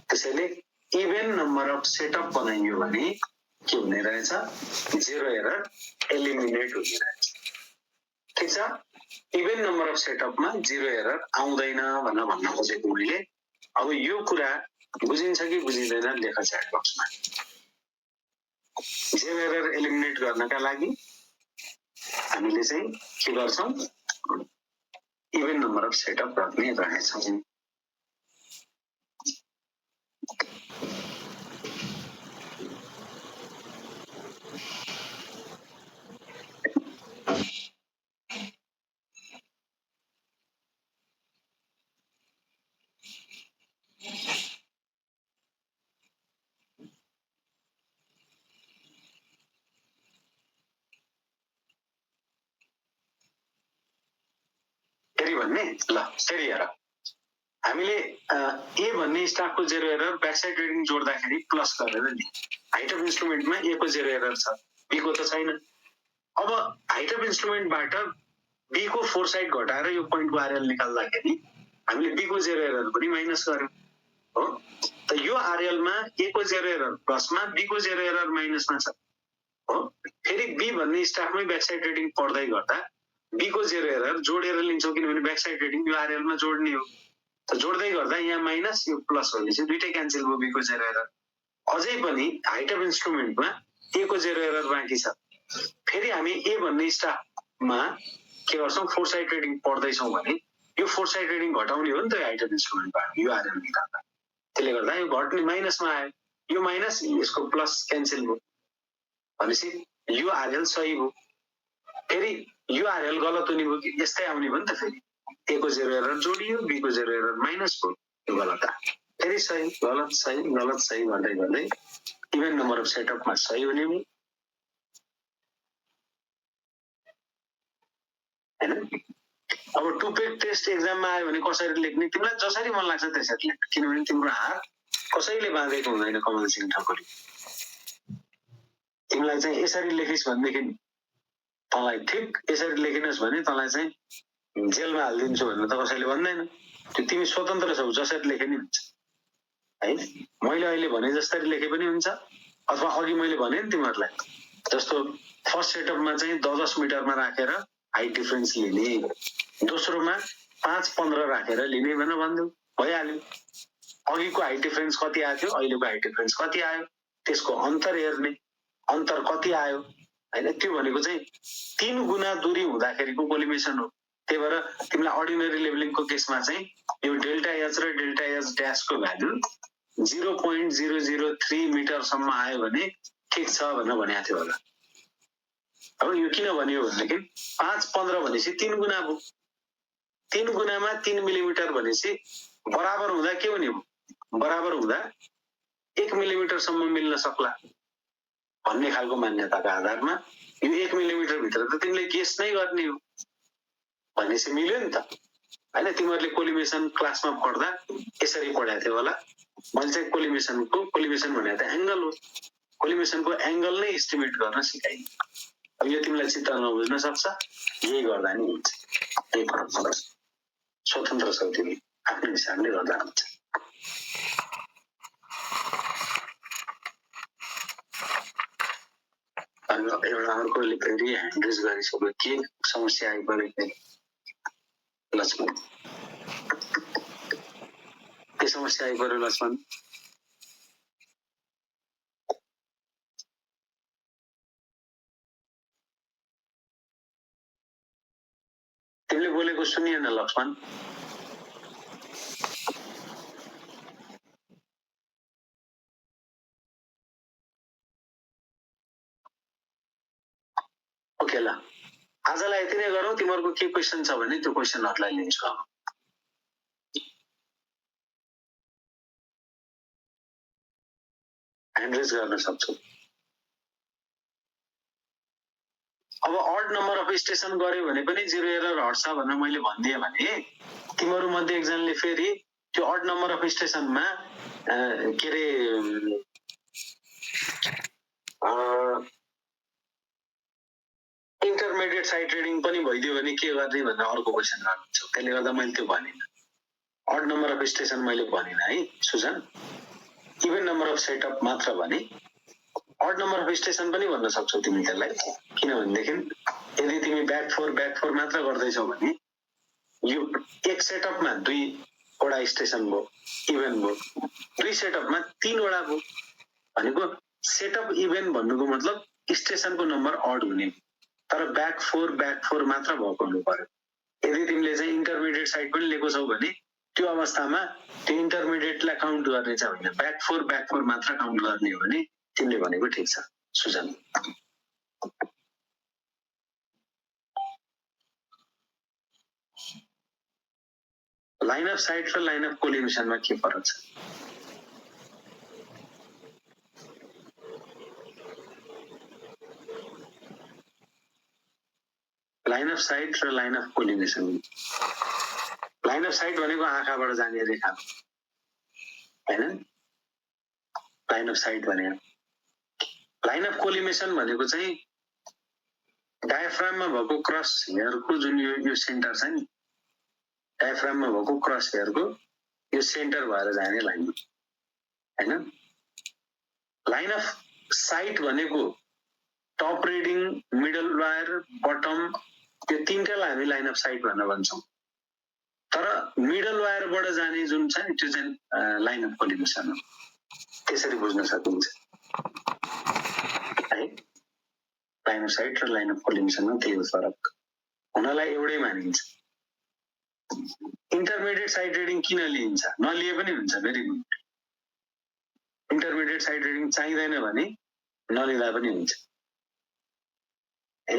त्यसैले इभेन नम्बर अफ सेटअप बनाइयो भने के हुने रहेछ, जीरो एरर एलिमिनेट हुने रहेछ। ठीक छ, इभेन नम्बर अफ सेटअपमा जीरो एरर आउँदैन भन्न खोजेको मैले। अब यो कुरा बुझिन्छ कि बुझिँदैन लेख च्याट बक्समा। जीरो एरर एलिमिनेट गर्नका लागि हामीले चाहिँ के गर्छौं, इभेन नम्बर अफ सेटअप राख्ने रहेछौं। फेरि भन्ने ल फेरि हेर, हामीले ए भन्ने स्टाफको zero error back side reading जोड्दाखेरि प्लस गरेर नि हाइट अफ इन्स्ट्रुमेन्टमा ए को जेरो एरर छ, बी को त छैन। अब हाइट अफ इन्स्ट्रुमेन्टबाट बी को फोर साइड घटाएर यो पोइन्टको आरएल निकाल्दाखेरि हामीले बी को जेरो एरर पनि माइनस गर्यौं हो। त यो आरएल मा ए को जेरो एरर प्लसमा बी को जेरो एरर माइनसमा छ हो। फेरि बी भन्ने स्टाफमै ब्याक साइड रिडिङ पढ्दै गर्दा बी को जेरो एरर जोडेर लिन्छौं, किनभने ब्याक साइड रिडिङ यो आरएल मा जोड्ने हो। त जोड्दै गर्दा यहाँ माइनस यो प्लस भनेपछि दुईटै क्यान्सल भयो, बी को जेरो एरर। अझै पनि हाइट अफ इन्स्ट्रुमेन्टमा ए को जेरो एरर बाँकी छ। फेरि हामी ए भन्ने स्टाफमा के गर्छौं, फोर साइड रिडिङ पढ्दैछौं भने यो फोर साइड रिडिङ घटाउने हो नि त हाइट अफ इन्स्ट्रुमेन्टबाट, यो आरएल निकाल्दा। त्यसले गर्दा यो घट्ने माइनसमा आयो, यो माइनस यसको प्लस क्यान्सल भयो भनेपछि यो आरएल सही भयो। फेरि यो आरएल गलत हुने भयो कि यस्तै आउने भयो नि त। फेरि ए को जेरो एरर जोडियो, बी को जेरो एरर माइनस भयो, यो गलत आयो। फेरि सही गलत सही गलत सही गर्दै गर्दै इभेन नम्बर अफ सेटअपमा सही हुने भयो हैन। अब टुपेक टेस्ट एक्जाममा आयो भने कसरी लेख्ने, तिमीलाई जसरी मन लाग्छ त्यसरी लेख, किनभने तिम्रो हात कसैले बाँधेको हुँदैन कमल सिंह ठकुरी। तिमीलाई चाहिँ यसरी लेखिस् भनेदेखि तँलाई ठिक, यसरी लेखिनस् भने तँलाई चाहिँ जेलमा हालिदिन्छु भनेर त कसैले भन्दैन। त्यो तिमी स्वतन्त्र छौ, जसरी लेखे नि हुन्छ है। मैले अहिले भने जसरी लेखे पनि हुन्छ, अथवा अघि मैले भने नि तिमीहरूलाई जस्तो फर्स्ट सेटअपमा चाहिँ 10 मिटरमा राखेर हाइट डिफरेन्स लिने, दोस्रोमा 5-15 राखेर लिने भनेर भन्दियो, भइहाल्यो। अघिको हाइट डिफरेन्स कति आएको थियो, अहिलेको हाइट डिफरेन्स कति आयो, त्यसको अन्तर हेर्ने, अन्तर कति आयो हैन। त्यो भनेको चाहिँ 3 गुना दूरी हुँदाखेरिको कोलिमेसन हो। त्यही भएर तिमीलाई अर्डिनरी लेभलिङको केसमा चाहिँ यो डेल्टा एच र डेल्टा एच ड्याशको भ्यालु 0.003 मिटरसम्म आयो भने ठिक छ भनेर भनेको थियो होला। अब यो किन भन्यो भनेदेखि 5-15 भनेपछि 3 गुना भयो, 3 गुनामा 3 मिलिमिटर भनेपछि बराबर हुँदा के हुने हो, बराबर हुँदा 1 मिलिमिटरसम्म मिल्न सक्ला भन्ने खालको मान्यताको आधारमा यो 1 मिलिमिटर भित्र त तिमीले गेस नै गर्ने हो भनेपछि मिल्यो नि त हैन। तिमीहरूले कोलिमेसन क्लासमा पढ्दा यसरी पढाएको थियो होला। मैले चाहिँ कोलिमेसन भनेको त एंगल हो, कोलिमेसनको एंगल नै एस्टिमेट गर्न सिकाइदिए। अब यो तिमीलाई चित्त नबुझ्न सक्छ, यही गर्दा नि हुन्छ, यही फरक पर्छ। स्वतन्त्र छौ तिमी, आफ्नो हिसाबले गर्दा हुन्छ। एउटा अर्कोले फेरि ह्यान्ड रेज गरिसक्यो, के समस्या आइपऱ्यो लक्ष्मण, के समस्या आइपऱ्यो लक्ष्मण? तिमीले बोलेको सुनिएन लक्ष्मण। ओके ल, आजलाई यति नै गरौँ। तिमीहरूको के क्वेसन छ भने त्यो क्वेसनहरूलाई लिन्छु अब। ह्यान्ड रेज गर्न सक्छौ। अब अड नम्बर अफ स्टेसन गर्यो भने पनि 0 एरर हट्छ भनेर मैले भनिदिएँ भने तिम्रो मध्ये एकजनाले फेरि त्यो अड नम्बर अफ स्टेसनमा के रे इन्टरमिडिएट साइट रिडिङ पनि भइदियो भने के गर्ने भनेर अर्को क्वेसन राख्छु। त्यसले गर्दा मैले त्यो भनिनँ। अड नम्बर अफ स्टेसन मैले भनिनँ है Sujan, even number of setup मात्र भने। अड नम्बर अफ स्टेसन पनि भन्न सक्छौ तिमी त्यसलाई, किनभनेदेखि यदि तिमी ब्याक फोर मात्र गर्दैछौ भने यो एक सेटअपमा 2 वटा स्टेसन भयो, इभेन भयो, 2 सेटअपमा 3 वटा भयो भनेको सेटअप इभेन भन्नुको मतलब स्टेसनको नम्बर अड हुने, तर ब्याक फोर मात्र भएको हुनु पर्यो। यदि तिमीले चाहिँ इन्टरमिडिएट साइड पनि लिएको छौ भने त्यो अवस्थामा त्यो इन्टरमिडिएटलाई काउन्ट गर्ने चाहिँ होइन, ब्याक फोर मात्र काउन्ट गर्ने हो भने तिमीले भनेको ठिक छ सुजन। लाइन अफ साइट र लाइन अफ कोलिमिसनमा के फरक छ? लाइन अफ साइट र line of collimation. Line of sight भनेको आँखाबाट जाने रेखा हैन, लाइन अफ साइट भने। लाइन अफ कोलिमिसन भनेको चाहिँ डायफ्राममा भएको क्रस हेयरको जुन यो सेन्टर छ नि, डायफ्राममा भएको क्रस हेयरको यो सेन्टर भएर जाने लाइन हैन। लाइन अफ साइट भनेको top reading, middle wire, bottom, यो तीनटालाई हामी लाइन अफ साइट भनेर भन्छौँ। तर मिडल वायरबाट जाने जुन छ नि त्यो चाहिँ लाइन अफ कोलिमिसन हो। त्यसरी बुझ्न सकिन्छ है। लाइन अफ साइट र लाइन अफ कोलिमिसनमा त्यही हो फरक, हुनलाई एउटै मानिन्छ। इन्टरमिडिएट साइट रिडिङ किन लिइन्छ? नलिए पनि हुन्छ, very good. Intermediate site reading चाहिँदैन भने नलिँदा पनि हुन्छ है।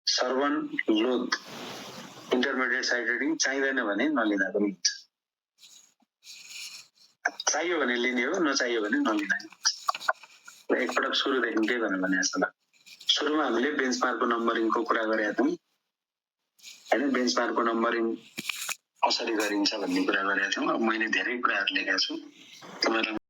सर्वन लोध इन्टरमिडिएट साइट रिडिङ चाहिँदैन भने नलिँदा पनि हुन्छ। चाहियो भने लिने हो, नचाहियो भने नलिँदा हुन्छ। एकपटक सुरुदेखि के भन्नु भने जस्तो लाग्छ। सुरुमा हामीले बेन्चमार्कको नम्बरिङको कुरा गरेका थियौँ हैन, बेन्चमार्कको नम्बरिङ कसरी गरिन्छ भन्ने कुरा गरेका थियौँ। अब मैले धेरै कुराहरू लेखेका छु, तिमीहरूलाई